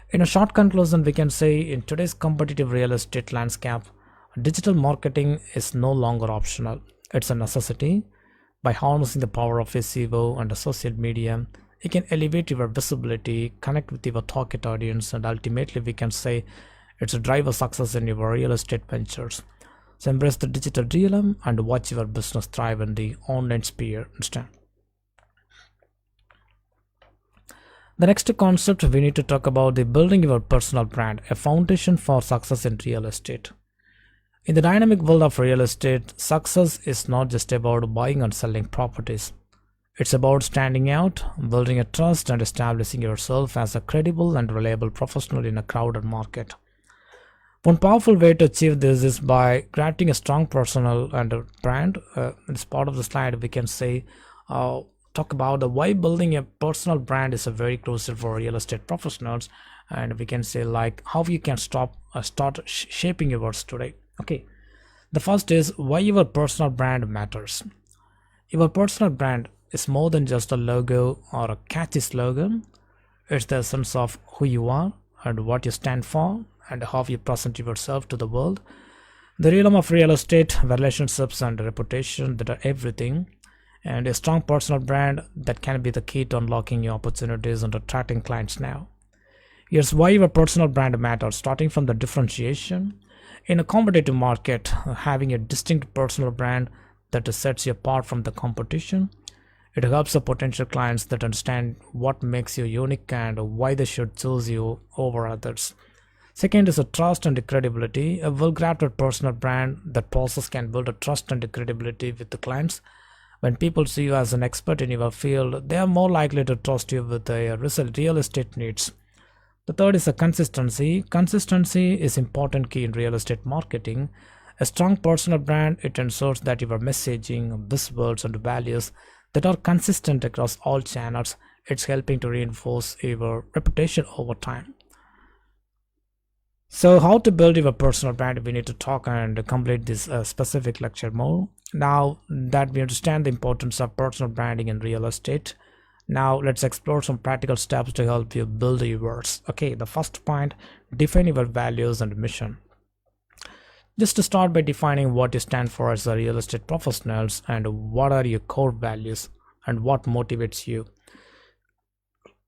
In a short conclusion, we can say in today's competitive real estate landscape, digital marketing is no longer optional, it's a necessity. By harnessing the power of SEO and social media, it can elevate your visibility, connect with your target audience, and ultimately we can say It's a driver success in your real estate ventures. So embrace the digital realm and watch your business thrive in the online sphere instead. The next concept we need to talk about the building your personal brand, a foundation for success in real estate. In the dynamic world of real estate, success is not just about buying and selling properties. It's about standing out, building a trust, and establishing yourself as a credible and reliable professional in a crowded market. One powerful way to achieve this is by crafting a strong personal and a brand. As part of the slide, we can say, talk about the why building a personal brand is a very crucial for real estate professionals, and we can say like how you can start shaping yours today. Okay, the first is why your personal brand matters. Your personal brand is more than just a logo or a catchy slogan. It's the essence of who you are and what you stand for and how you present yourself to the world. The realm of real estate, relationships, and reputation that are everything, and a strong personal brand that can be the key to unlocking new opportunities and attracting clients now. Here's why your personal brand matters, starting from the differentiation. In a competitive market, having a distinct personal brand that sets you apart from the competition, it helps the potential clients that understand what makes you unique and why they should choose you over others. Second is a trust and credibility. A well-crafted personal brand that process can build a trust and credibility with the clients. When people see you as an expert in your field, they are more likely to trust you with their real estate needs. The third is a consistency. Consistency is important key in real estate marketing. A strong personal brand, it ensures that your messaging, buzzwords, and values that are consistent across all channels. It's helping to reinforce your reputation over time. So how to build your personal brand, we need to talk and complete this specific lecture more. Now that we understand the importance of personal branding in real estate, now let's explore some practical steps to help you build yours. Okay, the first point, define your values and mission. Just to start by defining what you stand for as a real estate professionals and what are your core values and what motivates you.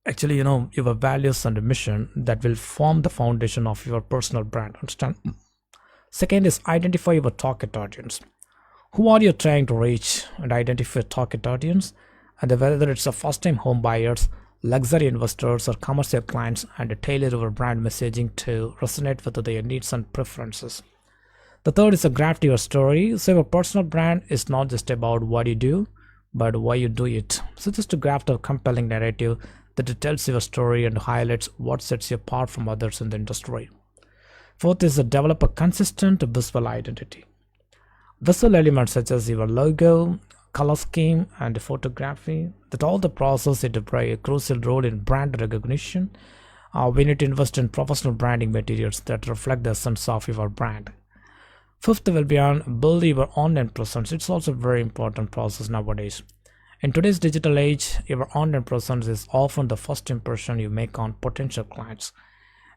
Actually, your values and mission that will form the foundation of your personal brand. Understand? Second is identify your target audience. Who are you trying to reach, and identify your target audience, and whether it's a first-time home buyers, luxury investors, or commercial clients, and tailor your brand messaging to resonate with their needs and preferences. The third is to craft your story. So your personal brand is not just about what you do, but why you do it. So just to craft a compelling narrative that tells your story and highlights what sets you apart from others in the industry. Fourth is to develop a consistent visual identity. Visual elements such as your logo, color scheme, and photography, that all the process it play a crucial role in brand recognition. We need to invest in professional branding materials that reflect the essence of your brand. Fifth will be on build your online presence. It's also a very important process nowadays. In today's digital age, your online presence is often the first impression you make on potential clients.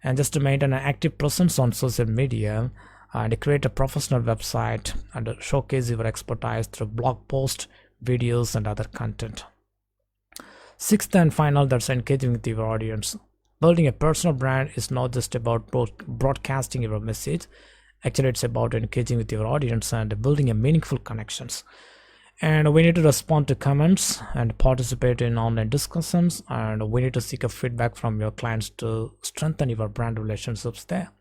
And just to maintain an active presence on social media and create a professional website and showcase your expertise through blog posts, videos, and other content. Sixth and final, that's engaging with your audience. Building a personal brand is not just about broadcasting your message. Actually, it's about engaging with your audience and building a meaningful connections. And we need to respond to comments and participate in online discussions, and we need to seek a feedback from your clients to strengthen your brand relationships there.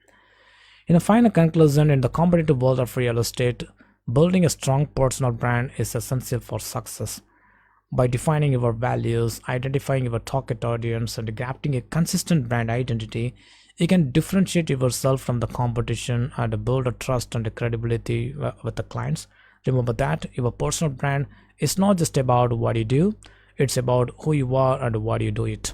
In a final conclusion, in the competitive world of real estate, building a strong personal brand is essential for success. By defining your values, identifying your target audience, and crafting a consistent brand identity, you can differentiate yourself from the competition and build a trust and a credibility with the clients. Remember that your personal brand is not just about what you do, it's about who you are and what you do it.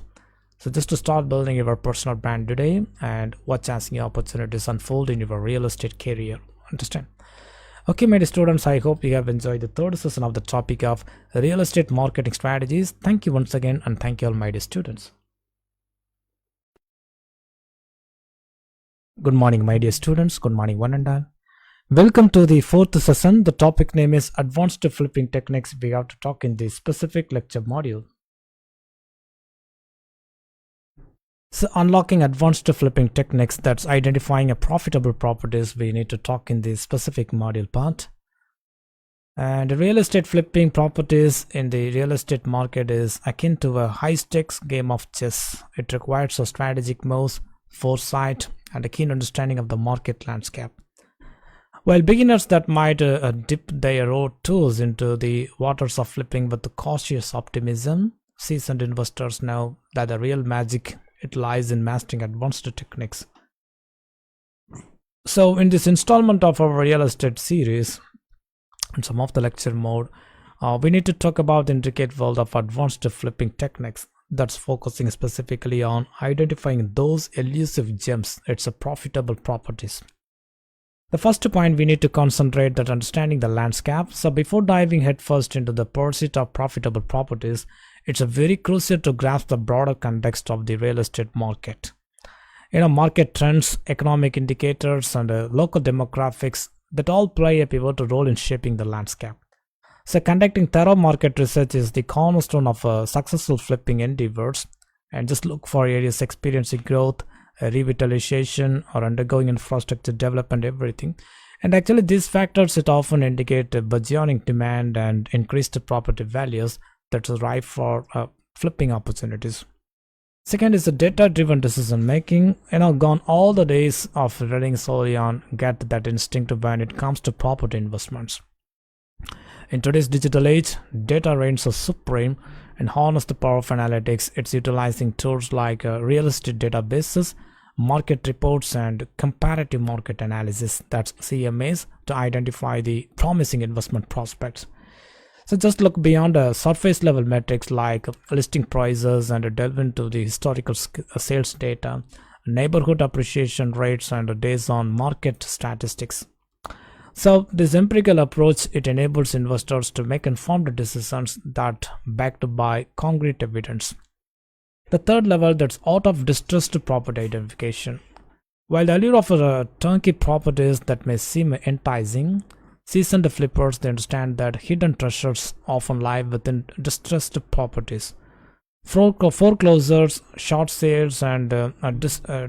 So just to start building your personal brand today and watch as new opportunities unfold in your real estate career. Understand? Okay, my dear students, I hope you have enjoyed the third session of the topic of real estate marketing strategies. Thank you once again, and thank you all my dear students. Good morning, my dear students. Good morning, one and all. Welcome to the fourth session. The topic name is Advanced Flipping Techniques. We have to talk in the specific lecture module. So unlocking advanced flipping techniques, that's identifying a profitable properties, we need to talk in the specific module part. And real estate flipping properties in the real estate market is akin to a high stakes game of chess. It requires a strategic moves, foresight, and a keen understanding of the market landscape. While beginners that might dip their toes into the waters of flipping with cautious optimism, seasoned investors know that the real magic it lies in mastering advanced techniques. So in this installment of our real estate series, in some of the lecture mode, we need to talk about the intricate world of advanced flipping techniques that's focusing specifically on identifying those elusive gems, its profitable properties. The first point we need to concentrate that understanding the landscape. So before diving headfirst into the pursuit of profitable properties, it's a very crucial to grasp the broader context of the real estate market. Market trends, economic indicators, and local demographics that all play a pivotal role in shaping the landscape. So conducting thorough market research is the cornerstone of successful flipping endeavors, and just look for areas experiencing growth, revitalization, or undergoing infrastructure development, everything. And actually these factors it often indicate a burgeoning demand and increased property values that's ripe for flipping opportunities. Second is the data-driven decision making. Gone all the days of relying solely on gut that instinct when it comes to property investments. In today's digital age, data reigns supreme, and harness the power of analytics. It's utilizing tools like real estate databases, market reports, and comparative market analysis, that's CMAs, to identify the promising investment prospects. So just look beyond surface level metrics like listing prices and delve into the historical sales data, neighborhood appreciation rates, and days on market statistics. So this empirical approach it enables investors to make informed decisions that backed by concrete evidence. The third level, that's out of distressed property identification. While the allure of turnkey properties that may seem enticing, seasoned flippers they understand that hidden treasures often lie within distressed properties. Foreclosures, short sales, and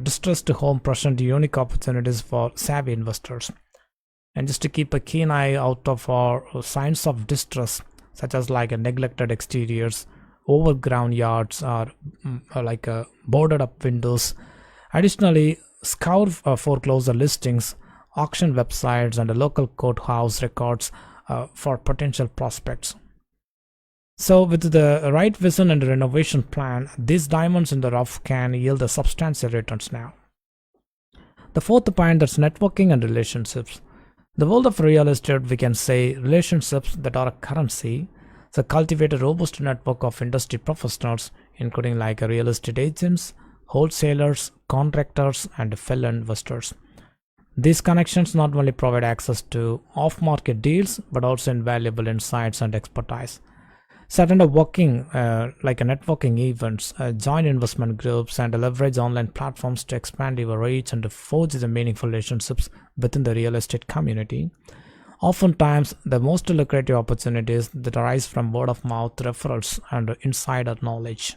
distressed home present unique opportunities for savvy investors. And just to keep a keen eye out of our signs of distress, such as like neglected exteriors, overgrown yards, or boarded up windows. Additionally, scour foreclosure listings, auction websites, and local courthouse records for potential prospects. So with the right vision and renovation plan, these diamonds in the rough can yield a substantial returns now. The fourth point, that's networking and relationships. The world of real estate, we can say relationships that are a currency. So cultivate a robust network of industry professionals, including like real estate agents, wholesalers, contractors, and fellow investors. These connections not only provide access to off-market deals, but also invaluable insights and expertise. So attend networking events, join investment groups, and leverage online platforms to expand your reach and to forge the meaningful relationships within the real estate community. Oftentimes, the most lucrative opportunities that arise from word of mouth referrals and insider knowledge.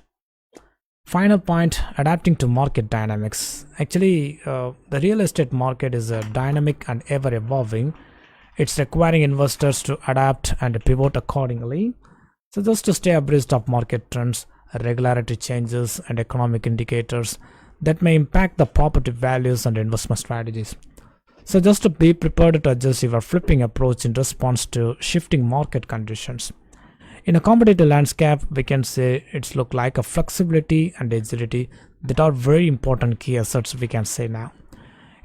Final point, adapting to market dynamics. Actually, the real estate market is dynamic and ever evolving. It's requiring investors to adapt and pivot accordingly. So just to stay abreast of market trends, regulatory changes, and economic indicators that may impact the property values and investment strategies. So just to be prepared to adjust your flipping approach in response to shifting market conditions. In a competitive landscape, we can say it's look like a flexibility and agility that are very important key assets, we can say now.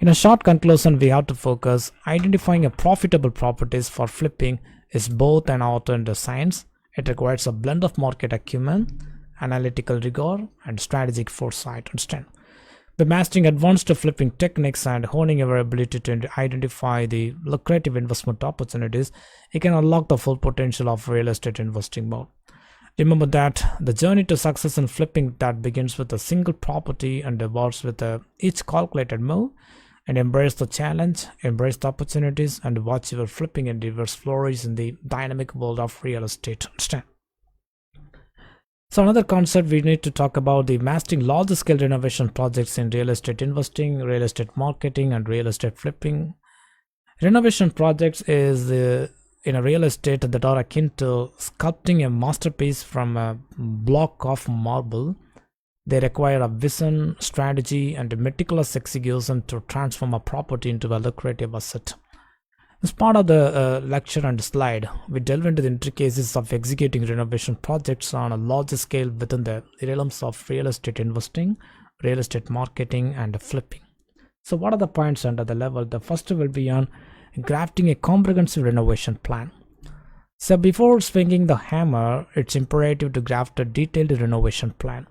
In a short conclusion, we have to focus identifying a profitable properties for flipping is both an art and a science. It requires a blend of market acumen, analytical rigor, and strategic foresight. Understand? By mastering advanced flipping techniques and honing our ability to identify the lucrative investment opportunities, you can unlock the full potential of real estate investing mode. Remember that the journey to success in flipping that begins with a single property and evolves with each calculated move. And embrace the challenge, embrace the opportunities, and watch your flipping endeavors flourish in the dynamic world of real estate. Understand? So another concept we need to talk about the mastering large scale renovation projects in real estate investing, real estate marketing, and real estate flipping. Renovation projects is in a real estate that are akin to sculpting a masterpiece from a block of marble. They require a vision, strategy, and meticulous execution to transform a property into a lucrative asset. As part of the lecture and slide, we delve into the intricacies of executing renovation projects on a larger scale within the realms of real estate investing, real estate marketing, and flipping. So, what are the points under the level? The first will be on crafting a comprehensive renovation plan. So, before swinging the hammer, it's imperative to craft a detailed renovation plan.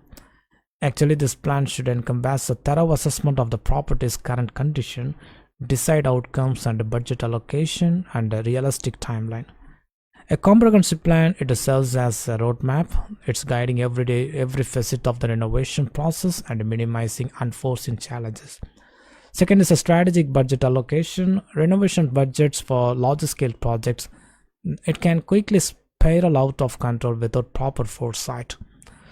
Actually, this plan should encompass a thorough assessment of the property's current condition, decide outcomes and budget allocation, and a realistic timeline. A comprehensive plan, it serves as a roadmap. It's guiding every facet of the renovation process and minimizing unforeseen challenges. Second is a strategic budget allocation. Renovation budgets for larger scale projects, it can quickly spiral out of control without proper foresight.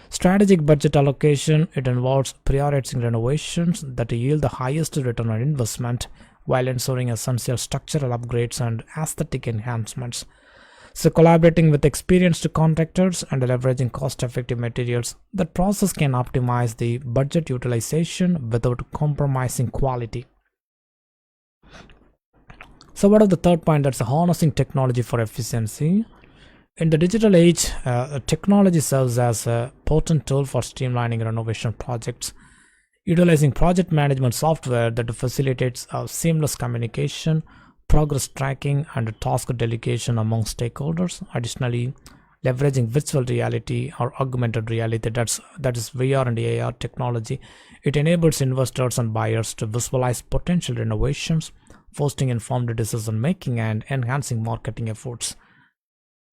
Strategic budget allocation, it involves prioritizing renovations that yield the highest return on investment while ensuring essential structural upgrades and aesthetic enhancements. So, collaborating with experienced contractors and leveraging cost effective materials, that process can optimize the budget utilization without compromising quality. So, what is the third point? That's harnessing technology for efficiency. In the digital age, technology serves as a potent tool for streamlining renovation projects, utilizing project management software that facilitates seamless communication, progress tracking, and task delegation among stakeholders. Additionally, leveraging virtual reality or augmented reality, that is VR and AR technology, it enables investors and buyers to visualize potential renovations, fostering informed decision making and enhancing marketing efforts.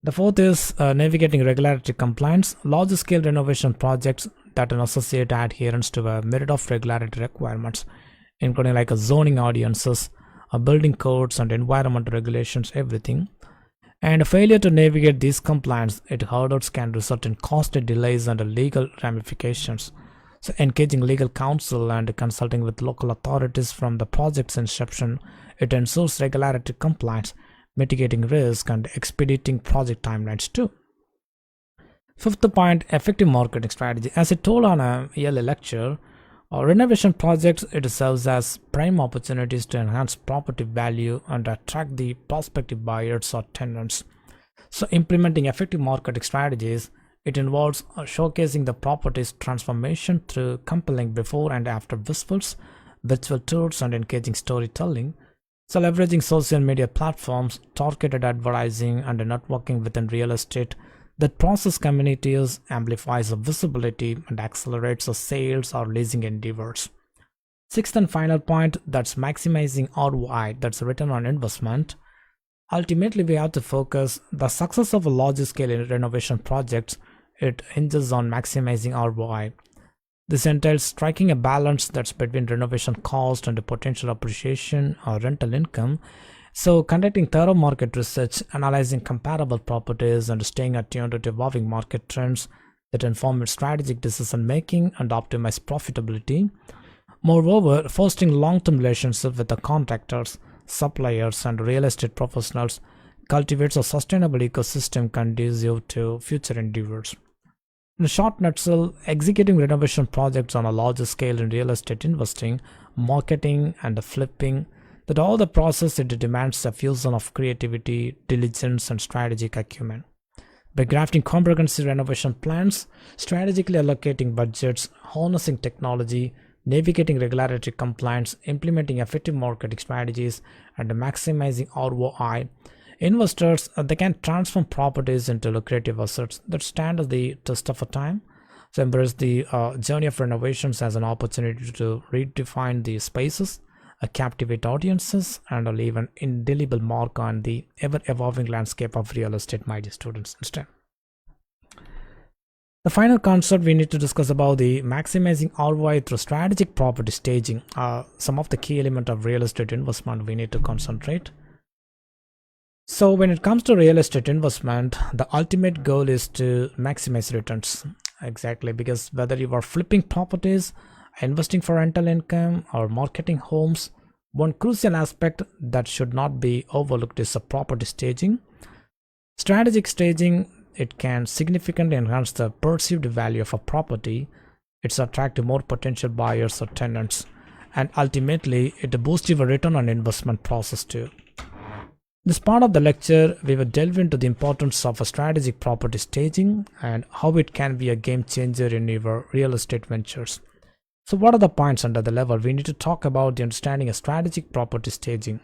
The fourth is navigating regulatory compliance. Large scale renovation projects that necessitate adherence to a myriad of regulatory requirements, including like a zoning audiences, building codes and environmental regulations, everything. And a failure to navigate these compliance hurdles can result in costly delays and legal ramifications. So engaging legal counsel and consulting with local authorities from the project's inception, it ensures regulatory compliance, mitigating risk and expediting project timelines too. Fifth point, effective marketing strategy. As I told on a early lecture, renovation projects, it serves as prime opportunities to enhance property value and attract the prospective buyers or tenants. So implementing effective marketing strategies, it involves showcasing the property's transformation through compelling before and after visuals, virtual tours, and engaging storytelling. So leveraging social media platforms, targeted advertising, and networking within real estate that process communities, amplifies the visibility, and accelerates the sales or leasing endeavors. Sixth and final point, that's maximizing ROI, that's return on investment. Ultimately, we have to focus the success of a large scale renovation projects. It hinges on maximizing ROI. This entails striking a balance that's between renovation cost and the potential appreciation or rental income. So, conducting thorough market research, analyzing comparable properties, and staying attuned to evolving market trends that inform strategic decision making and optimize profitability. Moreover, fostering long-term relationships with the contractors, suppliers, and real estate professionals cultivates a sustainable ecosystem conducive to future endeavors. In a short nutshell, executing renovation projects on a larger scale in real estate investing, marketing, and flipping, that all the process it demands a fusion of creativity, diligence, and strategic acumen. By crafting comprehensive renovation plans, strategically allocating budgets, harnessing technology, navigating regulatory compliance, implementing effective marketing strategies, and maximizing ROI, investors they can transform properties into lucrative assets that stand the test of time. So embrace the journey of renovations as an opportunity to redefine the spaces, captivate audiences, and leave an indelible mark on the ever-evolving landscape of real estate, my dear students. Instead, the final concept we need to discuss about the maximizing ROI through strategic property staging. Some of the key elements of real estate investment we need to concentrate. So when it comes to real estate investment, the ultimate goal is to maximize returns. Exactly, because whether you are flipping properties, investing for rental income, or marketing homes, one crucial aspect that should not be overlooked is the property staging. Strategic staging, it can significantly enhance the perceived value of a property. It's attract more potential buyers or tenants, and ultimately it boosts your return on investment process too. This part of the lecture, we will delve into the importance of a strategic property staging and how it can be a game changer in your real estate ventures. So what are the points under the level? We need to talk about the understanding of strategic property staging.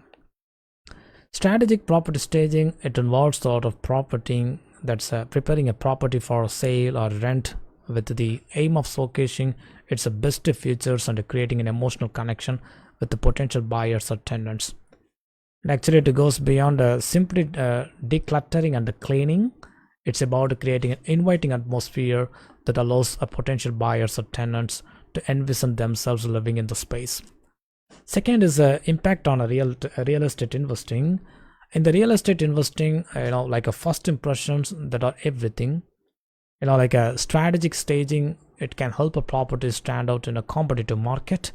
Strategic property staging, it involves the art of property that's preparing a property for sale or rent with the aim of showcasing its best features and creating an emotional connection with the potential buyers or tenants. And actually, it goes beyond simply decluttering and cleaning. It's about creating an inviting atmosphere that allows a potential buyers or tenants to envision themselves living in the space. Second is impact on a real estate investing. In the real estate investing, like a first impressions that are everything. Like a strategic staging, it can help a property stand out in a competitive market.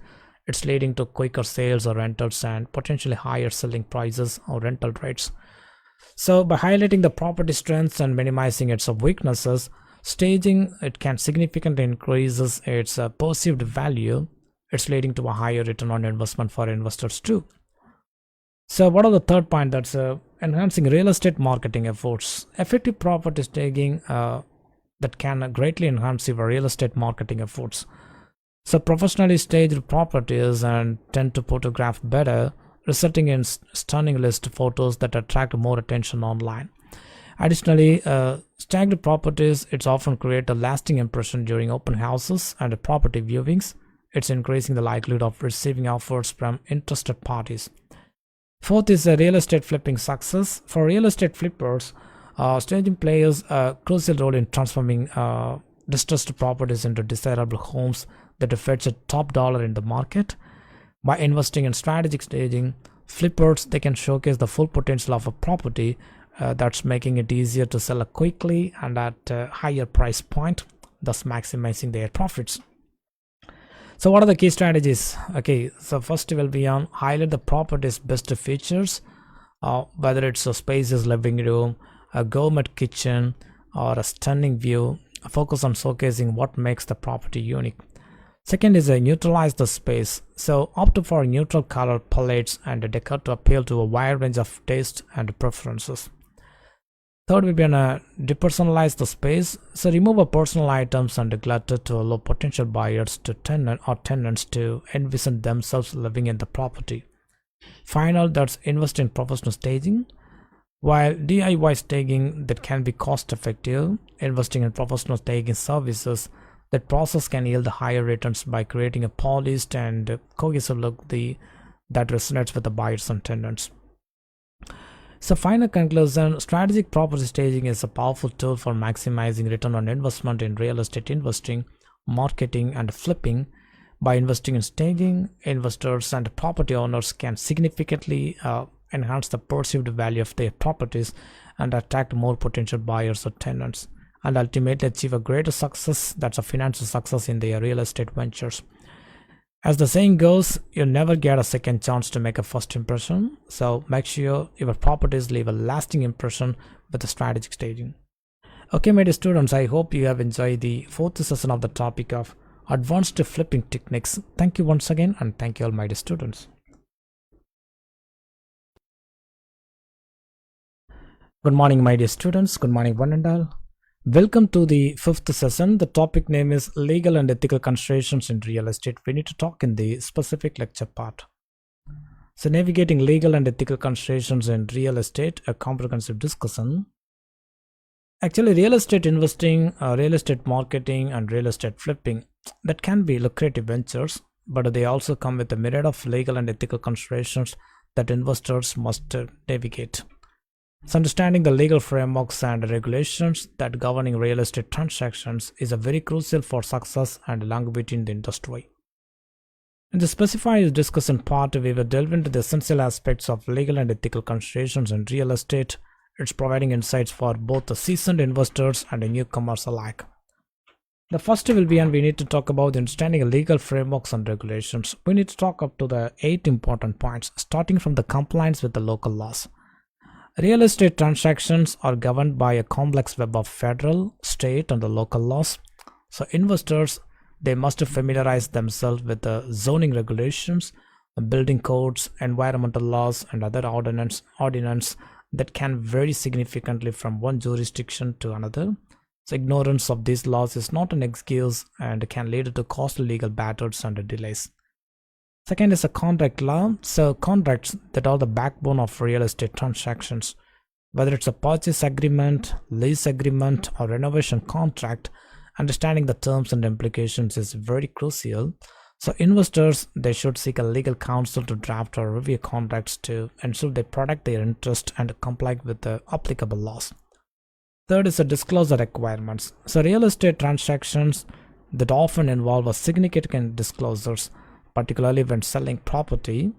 It's leading to quicker sales or rentals and potentially higher selling prices or rental rates. So by highlighting the property strengths and minimizing its weaknesses, staging, it can significantly increases its perceived value. It's leading to a higher return on investment for investors too. So what are the third point? That's enhancing real estate marketing efforts. Effective property staging that can greatly enhance your real estate marketing efforts. So professionally staged properties and tend to photograph better, resulting in stunning list photos that attract more attention online. Additionally, staged properties, it's often create a lasting impression during open houses and property viewings. It's increasing the likelihood of receiving offers from interested parties. Fourth is a real estate flipping success. For real estate flippers, staging plays a crucial role in transforming distressed properties into desirable homes that fetch a top dollar in the market. By investing in strategic staging, flippers, they can showcase the full potential of a property, that's making it easier to sell quickly and at a higher price point, thus maximizing their profits. So what are the key strategies? Okay, so first will be on highlight the property's best features, whether it's a spacious living room, a gourmet kitchen, or a stunning view. Focus on showcasing what makes the property unique. Second is neutralize the space. So opt for neutral color palettes and decor to appeal to a wide range of tastes and preferences. Third will be depersonalize the space. So remove personal items and clutter to allow potential buyers to tenants to envision themselves living in the property. Final, that's invest in professional staging. While DIY staging that can be cost effective, investing in professional staging services, that process can yield higher returns by creating a polished and cohesive look that resonates with the buyers and tenants. So final conclusion, strategic property staging is a powerful tool for maximizing return on investment in real estate investing, marketing and flipping. By investing in staging, investors and property owners can significantly enhance the perceived value of their properties and attract more potential buyers or tenants, and ultimately achieve a greater success, that's a financial success in their real estate ventures. As the saying goes, you never get a second chance to make a first impression, so make sure your properties leave a lasting impression with the strategic staging. Okay, my dear students, I hope you have enjoyed the fourth session of the topic of advanced flipping techniques. Thank you once again, and thank you all, my dear students. Good morning, my dear students. Good morning, one and all. Welcome to the fifth session. The topic name is legal and ethical considerations in real estate. We need to talk in the specific lecture part. So navigating legal and ethical considerations in real estate, a comprehensive discussion. Actually, real estate investing, real estate marketing and real estate flipping, that can be lucrative ventures, but they also come with a myriad of legal and ethical considerations that investors must navigate. So understanding the legal frameworks and regulations that governing real estate transactions is a very crucial for success and longevity in the industry. In the specified discussion part, we will delve into the essential aspects of legal and ethical considerations in real estate. It's providing insights for both the seasoned investors and newcomers alike. The first will be, and we need to talk about the understanding legal frameworks and regulations. We need to talk up to the 8 important points, starting from the compliance with the local laws. Real estate transactions are governed by a complex web of federal, state, and the local laws. So investors, they must familiarize themselves with the zoning regulations, building codes, environmental laws, and other ordinance that can vary significantly from one jurisdiction to another. So ignorance of these laws is not an excuse and can lead to costly legal battles and delays. Second is a contract law. So contracts that are the backbone of real estate transactions. Whether it's a purchase agreement, lease agreement, or renovation contract, understanding the terms and implications is very crucial. So investors, they should seek a legal counsel to draft or review contracts to ensure they protect their interest and comply with the applicable laws. Third is the disclosure requirements. So real estate transactions that often involve a significant disclosures, particularly when selling property.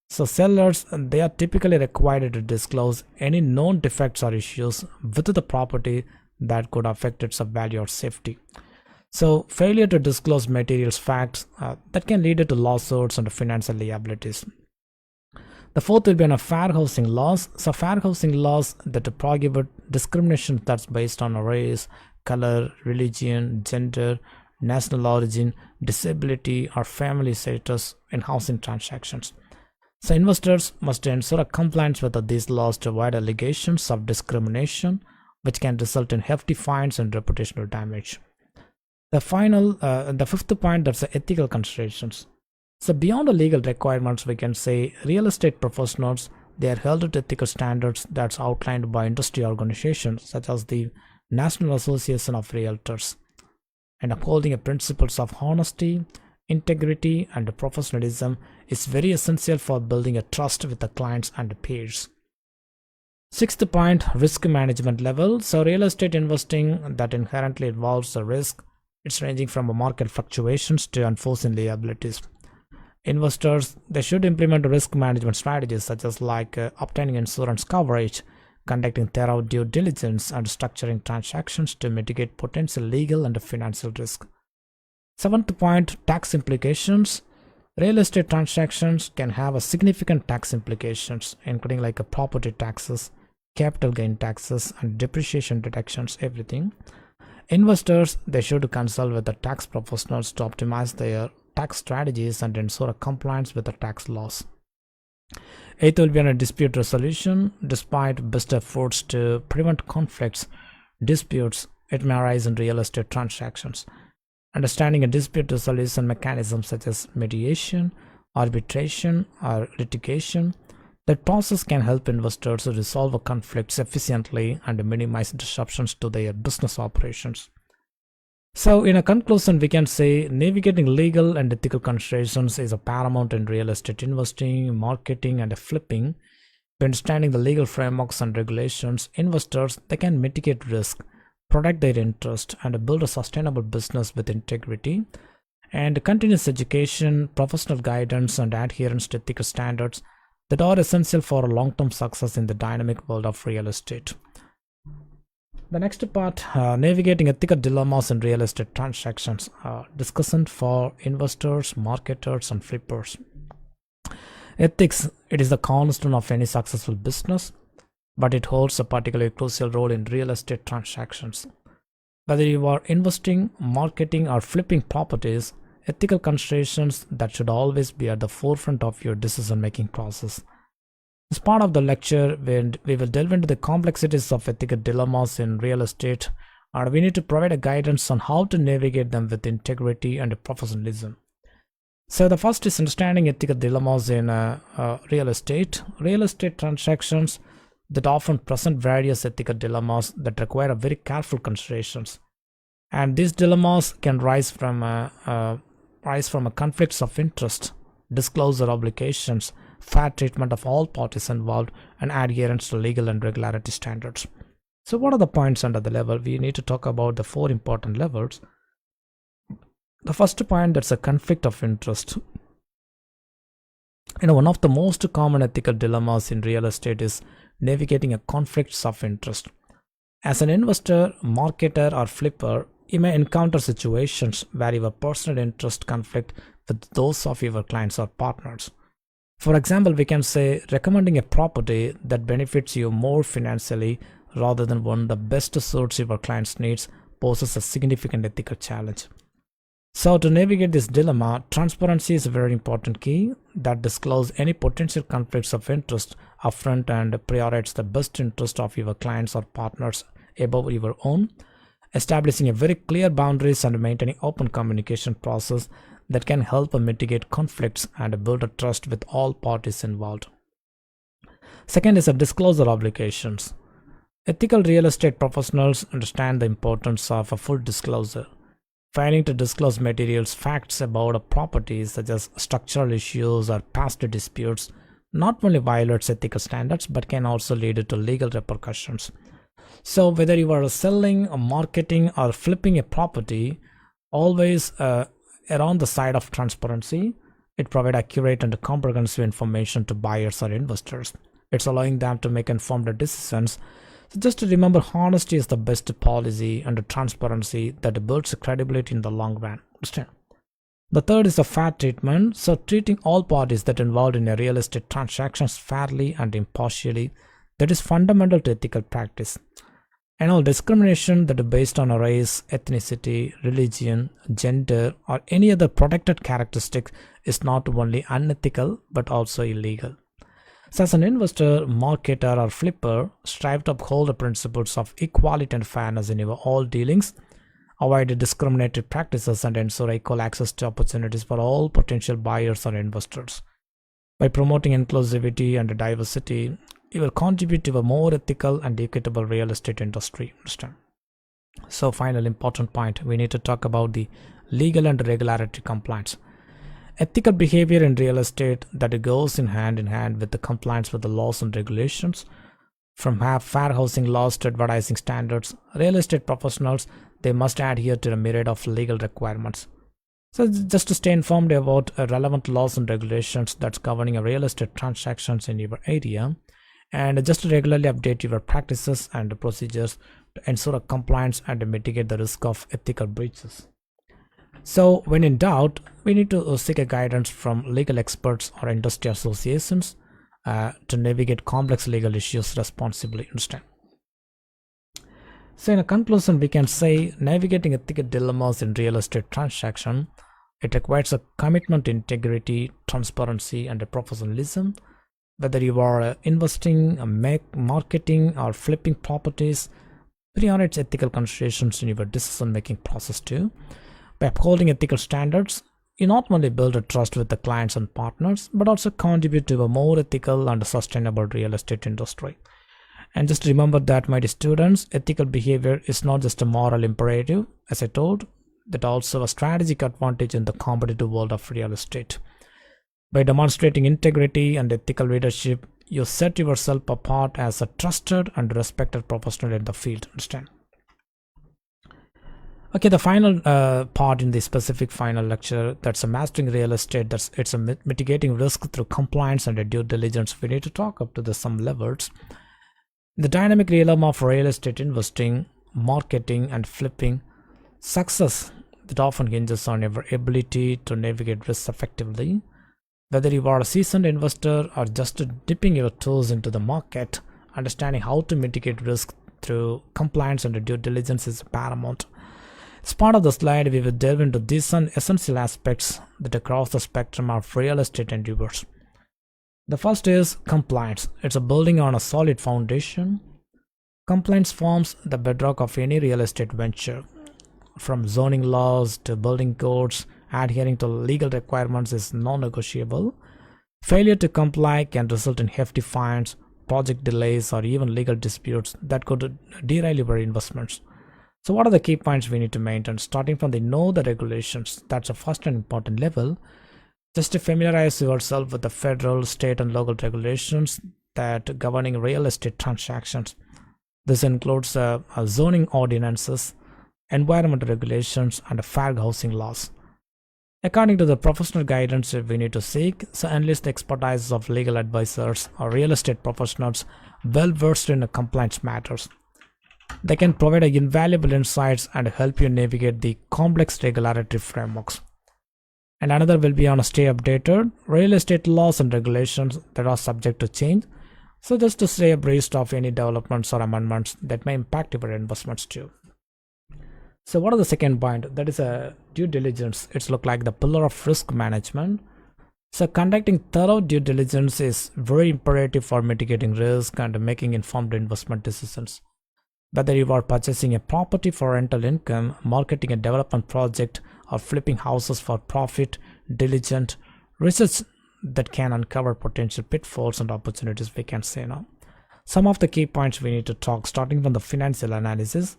So sellers, they are typically required to disclose any known defects or issues with the property that could affect its value or safety. So failure to disclose materials facts that can lead to lawsuits and financial liabilities. The fourth will be on a fair housing laws. So fair housing laws that prohibit discrimination that's based on race, color, religion, gender, national origin, disability, or family status in housing transactions. So investors must ensure a compliance with these laws to avoid allegations of discrimination, which can result in hefty fines and reputational damage. The fifth point, that's the ethical considerations. So beyond the legal requirements, we can say real estate professionals, they are held to ethical standards that's outlined by industry organizations such as the National Association of Realtors, and upholding principles of honesty, integrity, and professionalism is very essential for building a trust with the clients and peers. Sixth point, risk management level. So real estate investing that inherently involves the risk. It's ranging from market fluctuations to unforeseen liabilities. Investors, they should implement risk management strategies such as obtaining insurance coverage, conducting thorough due diligence, and structuring transactions to mitigate potential legal and financial risk. Seventh point, tax implications. Real estate transactions can have a significant tax implications, including property taxes, capital gain taxes, and depreciation deductions, everything. Investors, they should consult with the tax professionals to optimize their tax strategies and ensure a compliance with the tax laws. Eighth will be on a dispute resolution. Despite best efforts to prevent conflicts, disputes, it may arise in real estate transactions. Understanding a dispute resolution mechanism such as mediation, arbitration, or litigation, that process can help investors resolve conflicts efficiently and minimize disruptions to their business operations. So in a conclusion, we can say navigating legal and ethical considerations is a paramount in real estate investing, marketing, and flipping. By understanding the legal frameworks and regulations, investors, they can mitigate risk, protect their interest, and build a sustainable business with integrity. And continuous education, professional guidance, and adherence to ethical standards that are essential for long-term success in the dynamic world of real estate. The next part, navigating ethical dilemmas in real estate transactions, discussion for investors, marketers, and flippers. Ethics, it is the cornerstone of any successful business, but it holds a particularly crucial role in real estate transactions. Whether you are investing, marketing, or flipping properties, ethical considerations that should always be at the forefront of your decision-making process. As part of the lecture, we will delve into the complexities of ethical dilemmas in real estate, and we need to provide a guidance on how to navigate them with integrity and professionalism. So the first is understanding ethical dilemmas in real estate. Real estate transactions that often present various ethical dilemmas that require very careful considerations. And these dilemmas can rise from conflicts of interest, disclosure obligations, fair treatment of all parties involved, and adherence to legal and regularity standards. So what are the points under the level? We need to talk about the 4 important levels. The first point, that's a conflict of interest. One of the most common ethical dilemmas in real estate is navigating a conflicts of interest. As an investor, marketer, or flipper, you may encounter situations where your personal interests conflict with those of your clients or partners. For example, we can say recommending a property that benefits you more financially rather than one that best suits your client's needs poses a significant ethical challenge. So to navigate this dilemma, transparency is a very important key that disclose any potential conflicts of interest upfront and prioritize the best interest of your clients or partners above your own, establishing a very clear boundaries and maintaining open communication process that can help mitigate conflicts and build a trust with all parties involved. Second is a disclosure obligations. Ethical real estate professionals understand the importance of a full disclosure. Failing to disclose materials facts about a property such as structural issues or past disputes not only violates ethical standards but can also lead to legal repercussions. So whether you are selling, or marketing, or flipping a property, always around the side of transparency. It provides accurate and comprehensive information to buyers or investors. It's allowing them to make informed decisions. So just to remember, honesty is the best policy and transparency that builds credibility in the long run. Understand? The third is a fair treatment. So treating all parties that involved in a real estate transactions fairly and impartially, that is fundamental to ethical practice. And all discrimination that is based on a race, ethnicity, religion, gender, or any other protected characteristic is not only unethical but also illegal. So as an investor, marketer, or flipper, strive to uphold the principles of equality and fairness in your all dealings, avoid discriminatory practices, and ensure equal access to opportunities for all potential buyers or investors. By promoting inclusivity and diversity, you will contribute to a more ethical and equitable real estate industry. Understand? So final important point, we need to talk about the legal and regulatory compliance. Ethical behavior in real estate that goes in hand with the compliance with the laws and regulations. From fair housing laws to advertising standards, real estate professionals, they must adhere to a myriad of legal requirements. So just to stay informed about relevant laws and regulations that's governing real estate transactions in your area, and just to regularly update your practices and procedures to ensure a compliance and mitigate the risk of ethical breaches. So when in doubt, we need to seek a guidance from legal experts or industry associations to navigate complex legal issues responsibly. Understand? So in a conclusion, we can say navigating ethical dilemmas in real estate transaction, it requires a commitment to integrity, transparency, and professionalism. Whether you are investing, marketing, or flipping properties, prioritize ethical considerations in your decision-making process too. By upholding ethical standards, you not only build a trust with the clients and partners, but also contribute to a more ethical and sustainable real estate industry. And just remember that, my dear students, ethical behavior is not just a moral imperative, as I told, but also a strategic advantage in the competitive world of real estate. By demonstrating integrity and ethical leadership, you set yourself apart as a trusted and respected professional in the field. Understand? Okay, the final part in the specific final lecture, that's a mastering real estate. It's a mitigating risk through compliance and a due diligence. We need to talk up to some levels. The dynamic realm of real estate investing, marketing, and flipping, success that often hinges on your ability to navigate risks effectively. Whether you are a seasoned investor or just dipping your toes into the market, understanding how to mitigate risk through compliance and due diligence is paramount. As part of the slide, we will delve into these essential aspects that across the spectrum of real estate endeavors. The first is compliance. It's a building on a solid foundation. Compliance forms the bedrock of any real estate venture. From zoning laws to building codes, adhering to legal requirements is non-negotiable. Failure to comply can result in hefty fines, project delays, or even legal disputes that could derail your investments. So what are the key points we need to maintain? Starting from the know the regulations, that's a first and important level. Just to familiarize yourself with the federal, state, and local regulations that governing real estate transactions. This includes zoning ordinances, environmental regulations, and fair housing laws. According to the professional guidance we need to seek, so enlist the expertise of legal advisors or real estate professionals well versed in compliance matters. They can provide invaluable insights and help you navigate the complex regulatory frameworks. And another will be on a stay updated real estate laws and regulations that are subject to change. So just to stay abreast of any developments or amendments that may impact your investments too. So what is the second point? That is a due diligence. It's look like the pillar of risk management. So conducting thorough due diligence is very imperative for mitigating risk and making informed investment decisions. Whether you are purchasing a property for rental income, marketing a development project, or flipping houses for profit, diligent research that can uncover potential pitfalls and opportunities, we can say now. Some of the key points we need to talk, starting from the financial analysis.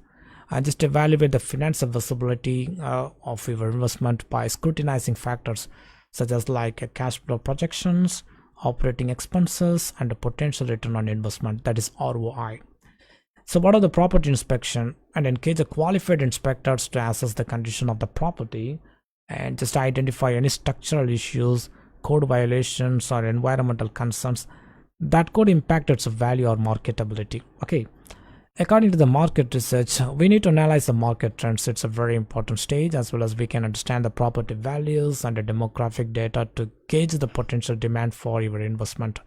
And just evaluate the financial visibility of your investment by scrutinizing factors such as like cash flow projections, operating expenses, and the potential return on investment, that is ROI. So what are the property inspection? And engage a qualified inspectors to assess the condition of the property and just identify any structural issues, code violations, or environmental concerns that could impact its value or marketability. Okay. According to the market research, we need to analyze the market trends. It's a very important stage, as well as we can understand the property values and the demographic data to gauge the potential demand for your investment.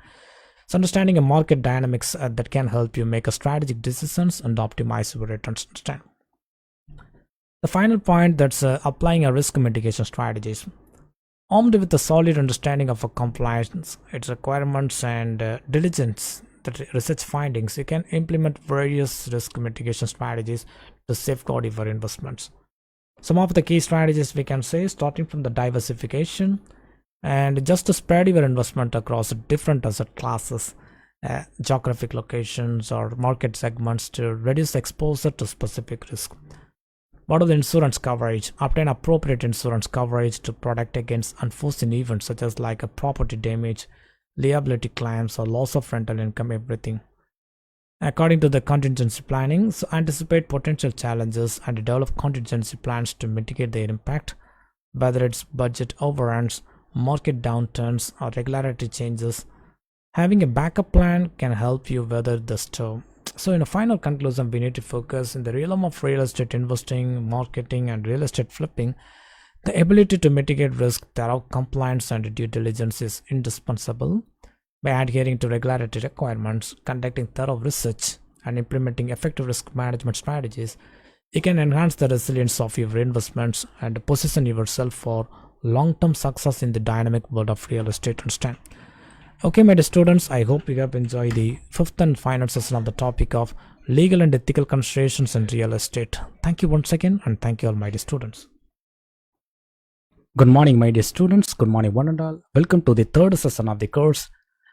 So understanding a market dynamics that can help you make a strategic decisions and optimize your returns. The final point, that's applying a risk mitigation strategies. Armed with a solid understanding of a compliance, its requirements, and diligence the research findings, you can implement various risk mitigation strategies to safeguard your investments. Some of the key strategies we can say, starting from the diversification, and just to spread your investment across different asset classes, geographic locations, or market segments to reduce exposure to specific risk. What are the insurance coverage? Obtain appropriate insurance coverage to protect against unforeseen events such as like a property damage, liability claims, or loss of rental income, everything. According to the contingency planning, so anticipate potential challenges and develop contingency plans to mitigate their impact, whether it's budget overruns, market downturns, or regulatory changes. Having a backup plan can help you weather the storm. So in a final conclusion, we need to focus in the realm of real estate investing, marketing, and real estate flipping. The ability to mitigate risk, thorough compliance, and due diligence is indispensable. By adhering to regulatory requirements, conducting thorough research, and implementing effective risk management strategies, you can enhance the resilience of your investments and position yourself for long-term success in the dynamic world of real estate. Understand? Okay, my dear students, I hope you have enjoyed the fifth and final session of the topic of legal and ethical considerations in real estate. Thank you once again, and thank you all, my dear students. Good morning, my dear students. Good morning, one and all. Welcome to the third session of the course.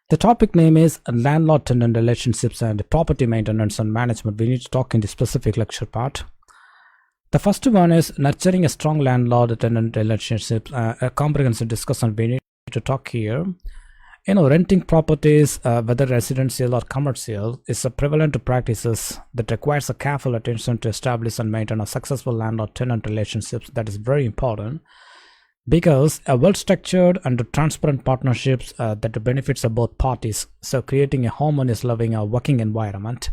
The topic name is landlord-tenant relationships and property maintenance and management. We need to talk in the specific lecture part. The first one is nurturing a strong landlord-tenant relationship. A comprehensive discussion we need to talk here. Renting properties, whether residential or commercial, is a prevalent practices that requires a careful attention to establish and maintain a successful landlord-tenant relationships. That is very important because a well-structured and transparent partnerships that benefits of both parties. So creating a harmonious living working environment.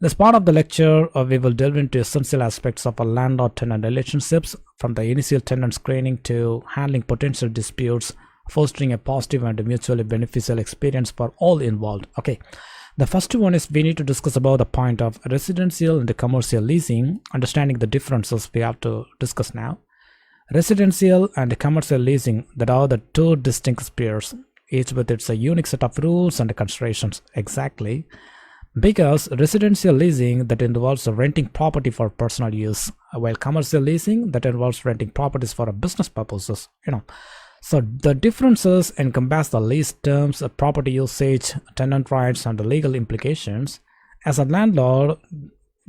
As part of the lecture, we will delve into essential aspects of a landlord-tenant relationships, from the initial tenant screening to handling potential disputes, fostering a positive and mutually beneficial experience for all involved. Okay, the first one is we need to discuss about the point of residential and commercial leasing, understanding the differences we have to discuss now. Residential and commercial leasing, that are the two distinct spheres, each with its a unique set of rules and considerations. Exactly, because residential leasing that involves renting property for personal use, while commercial leasing that involves renting properties for business purposes. So the differences encompass the lease terms, property usage, tenant rights, and the legal implications. As a landlord,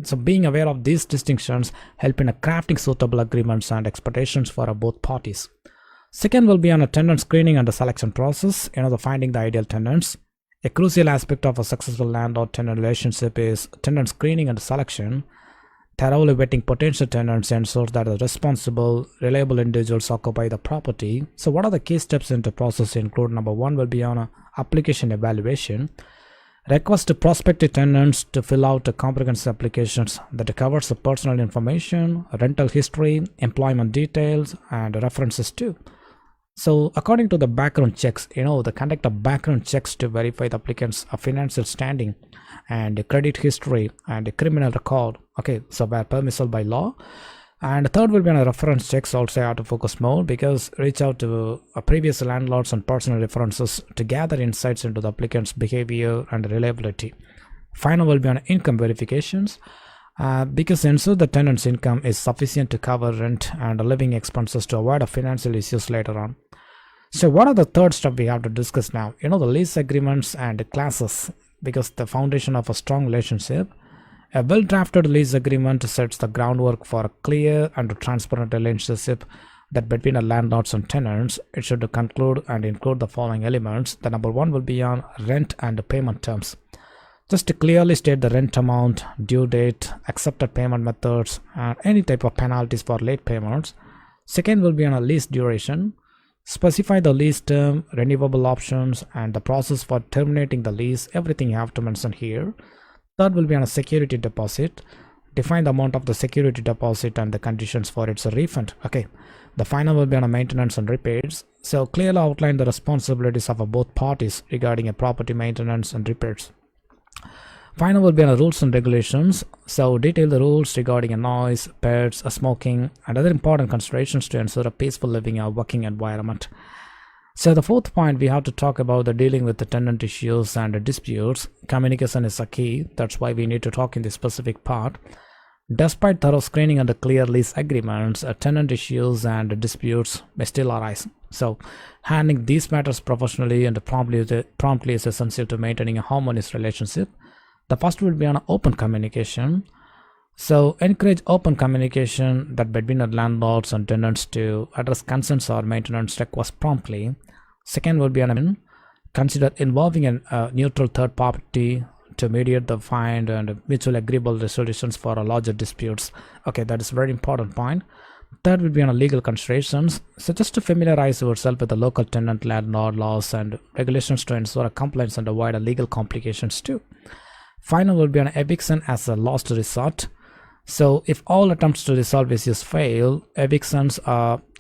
so being aware of these distinctions help in crafting suitable agreements and expectations for both parties. Second will be on a tenant screening and the selection process, the finding the ideal tenants. A crucial aspect of a successful landlord-tenant relationship is tenant screening and selection. Thoroughly vetting potential tenants ensures that the responsible, reliable individuals occupy the property. So what are the key steps in the process include? Number one will be on application evaluation. request prospective tenants to fill out comprehensive applications that covers the personal information, rental history, employment details, and references too. So according to the background checks, the conduct of background checks to verify the applicant's financial standing and credit history and criminal record. Okay, so where permissible by law. And third will be on a reference checks. Also have to focus more because reach out to previous landlords and personal references to gather insights into the applicant's behavior and reliability. Final will be on income verifications. Because ensure the tenant's income is sufficient to cover rent and living expenses to avoid financial issues later on. So what are the third step we have to discuss now? The lease agreements and classes, because the foundation of a strong relationship. A well-drafted lease agreement sets the groundwork for a clear and transparent relationship that between the landlords and tenants. It should conclude and include the following elements. The number one will be on rent and payment terms. Just to clearly state the rent amount, due date, accepted payment methods, and any type of penalties for late payments. Second will be on a lease duration. Specify the lease term, renewable options, and the process for terminating the lease. Everything you have to mention here. Third will be on a security deposit. Define the amount of the security deposit and the conditions for its refund. Okay. The final will be on a maintenance and repairs. So clearly outline the responsibilities of both parties regarding a property maintenance and repairs. Final will be on rules and regulations. So detail the rules regarding noise, pets, smoking, and other important considerations to ensure a peaceful living and working environment. So the fourth point, we have to talk about the dealing with the tenant issues and disputes. Communication is a key. That's why we need to talk in this specific part. Despite thorough screening and the clear lease agreements, tenant issues and disputes may still arise. So handling these matters professionally and promptly is essential to maintaining a harmonious relationship. The first will be on open communication. So encourage open communication that between the landlords and tenants to address concerns or maintenance requests promptly. Second will be on consider involving a neutral third party to mediate the find and mutually agreeable resolutions for larger disputes. Okay, that is a very important point. Third will be on legal considerations. So just to familiarize yourself with the local tenant landlord laws and regulations to ensure a compliance and avoid legal complications too. Final will be on eviction as a last resort. So if all attempts to resolve issues fail, evictions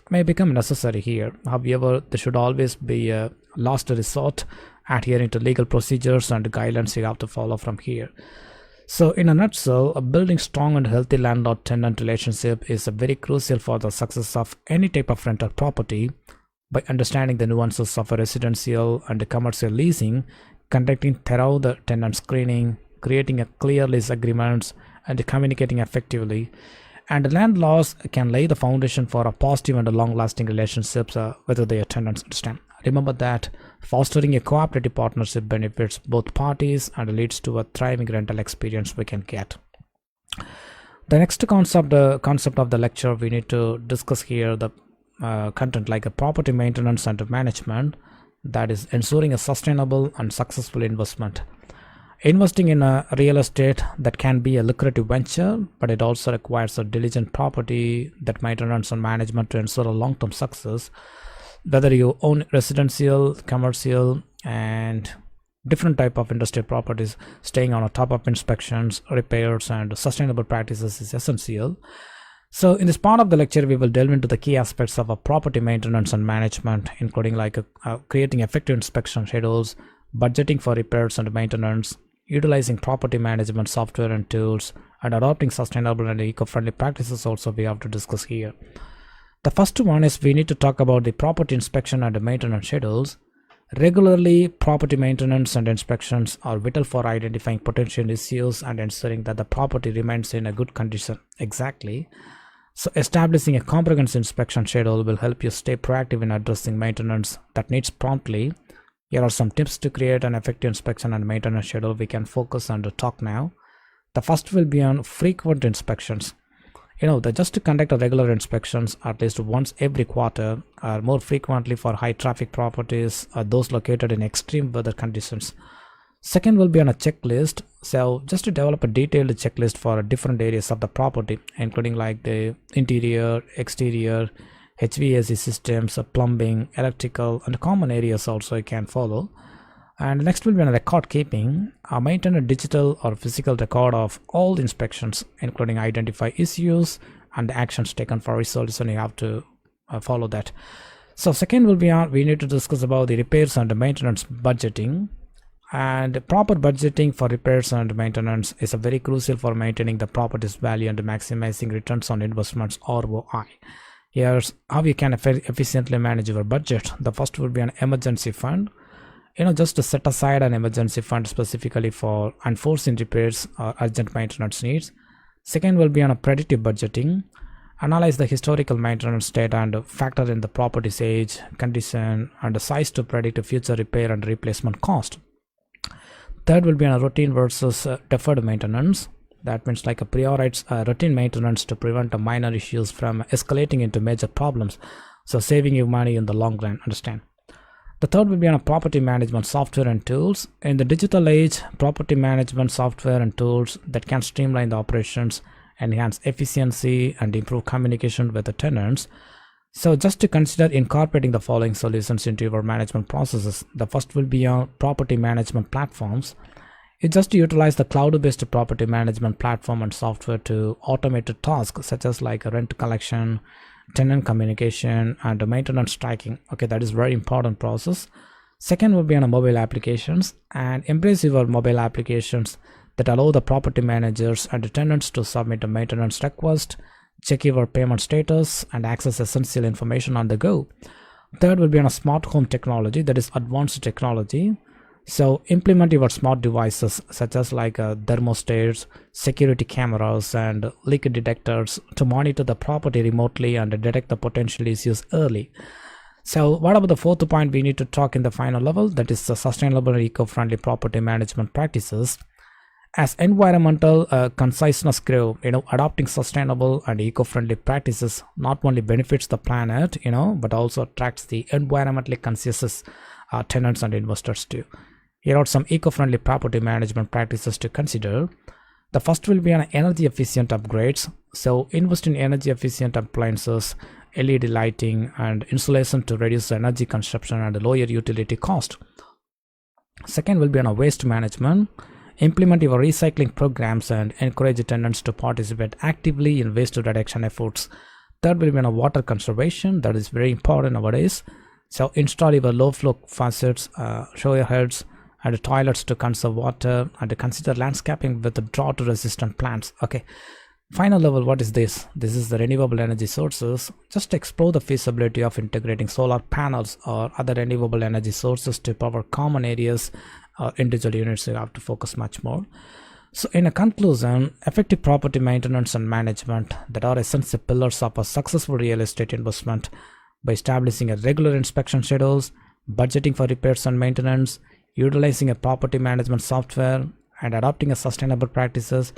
may become necessary here. However, there should always be a last resort, adhering to legal procedures and guidelines you have to follow from here. So in a nutshell, building strong and healthy landlord-tenant relationship is very crucial for the success of any type of rental property. By understanding the nuances of a residential and commercial leasing, conducting thorough the tenant screening, creating a clear lease agreements, and communicating effectively, and landlords can lay the foundation for a positive and long-lasting relationships with their tenants. Understand? Remember that fostering a cooperative partnership benefits both parties and leads to a thriving rental experience we can get. The next concept of the lecture we need to discuss here, the content like a property maintenance and management, that is ensuring a sustainable and successful investment. Investing in a real estate that can be a lucrative venture, but it also requires a diligent property that maintenance and management to ensure a long-term success. Whether you own residential, commercial, and different type of industrial properties, staying on top of inspections, repairs, and sustainable practices is essential. So in this part of the lecture, we will delve into the key aspects of a property maintenance and management, including like creating effective inspection schedules, budgeting for repairs and maintenance, utilizing property management software and tools, and adopting sustainable and eco-friendly practices also we have to discuss here. The first one is we need to talk about the property inspection and maintenance schedules. Regularly, property maintenance and inspections are vital for identifying potential issues and ensuring that the property remains in a good condition. Exactly. So establishing a comprehensive inspection schedule will help you stay proactive in addressing maintenance that needs promptly. Here are some tips to create an effective inspection and maintenance schedule we can focus on to talk now. The first will be on frequent inspections. Just to conduct a regular inspections at least once every quarter, or more frequently for high traffic properties or those located in extreme weather conditions. Second will be on a checklist. So just to develop a detailed checklist for different areas of the property, including like the interior, exterior, HVAC systems, plumbing, electrical, and common areas also you can follow. And next will be on record keeping. Maintain a digital or physical record of all inspections, including identify issues and the actions taken for resolution. You have to follow that. So second will be on, we need to discuss about the repairs and the maintenance budgeting. And proper budgeting for repairs and maintenance is a very crucial for maintaining the property's value and maximizing returns on investments, ROI. Here's how you can efficiently manage your budget. The first will be an emergency fund. Just to set aside an emergency fund specifically for unforeseen repairs or urgent maintenance needs. Second will be on a predictive budgeting. Analyze the historical maintenance data and factor in the property's age, condition, and the size to predict future repair and replacement cost. Third will be on a routine versus deferred maintenance. That means like a prioritize routine maintenance to prevent minor issues from escalating into major problems. So saving you money in the long run, understand. The third will be on a property management software and tools. In the digital age, property management software and tools that can streamline the operations, enhance efficiency, and improve communication with the tenants. So just to consider incorporating the following solutions into your management processes. The first will be on property management platforms. It's just to utilize the cloud-based property management platform and software to automate tasks such as like rent collection, tenant communication, and maintenance tracking. Okay, that is very important process. Second will be on a mobile applications, and embrace your mobile applications that allow the property managers and the tenants to submit a maintenance request, check your payment status, and access essential information on the go. Third will be on a smart home technology, that is advanced technology. So implement your smart devices such as like thermostats, security cameras, and leak detectors to monitor the property remotely and detect the potential issues early. So what about the fourth point we need to talk in the final level, that is the sustainable and eco-friendly property management practices. As environmental conciseness grow, adopting sustainable and eco-friendly practices not only benefits the planet, but also attracts the environmentally conscious tenants and investors too. Here are some eco-friendly property management practices to consider. The first will be on energy efficient upgrades. So invest in energy efficient appliances, LED lighting, and insulation to reduce energy consumption and lower utility cost. Second will be on a waste management. Implement your recycling programs and encourage tenants to participate actively in waste reduction efforts. Third will be on a water conservation. That is very important nowadays. So install your low flow faucets, shower heads, and toilets to conserve water, and consider landscaping with drought resistant plants. Okay, final level, what is this? This is the renewable energy sources. Just explore the feasibility of integrating solar panels or other renewable energy sources to power common areas or individual units. You have to focus much more. So in a conclusion, effective property maintenance and management that are essential pillars of a successful real estate investment. By establishing a regular inspection schedules, budgeting for repairs and maintenance, utilizing a property management software, and adopting a sustainable practices,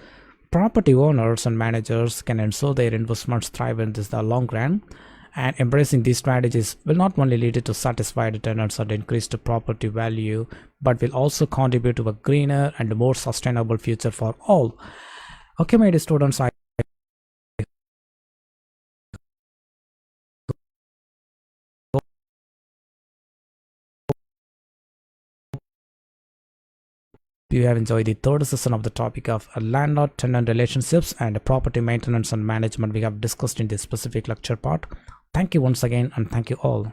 property owners and managers can ensure their investments thrive in the long run. And embracing these strategies will not only lead to satisfied tenants and increased property value, but will also contribute to a greener and more sustainable future for all. Okay, my dear students, I you have enjoyed the third session of the topic of landlord-tenant relationships and property maintenance and management we have discussed in this specific lecture part. Thank you once again, and thank you all.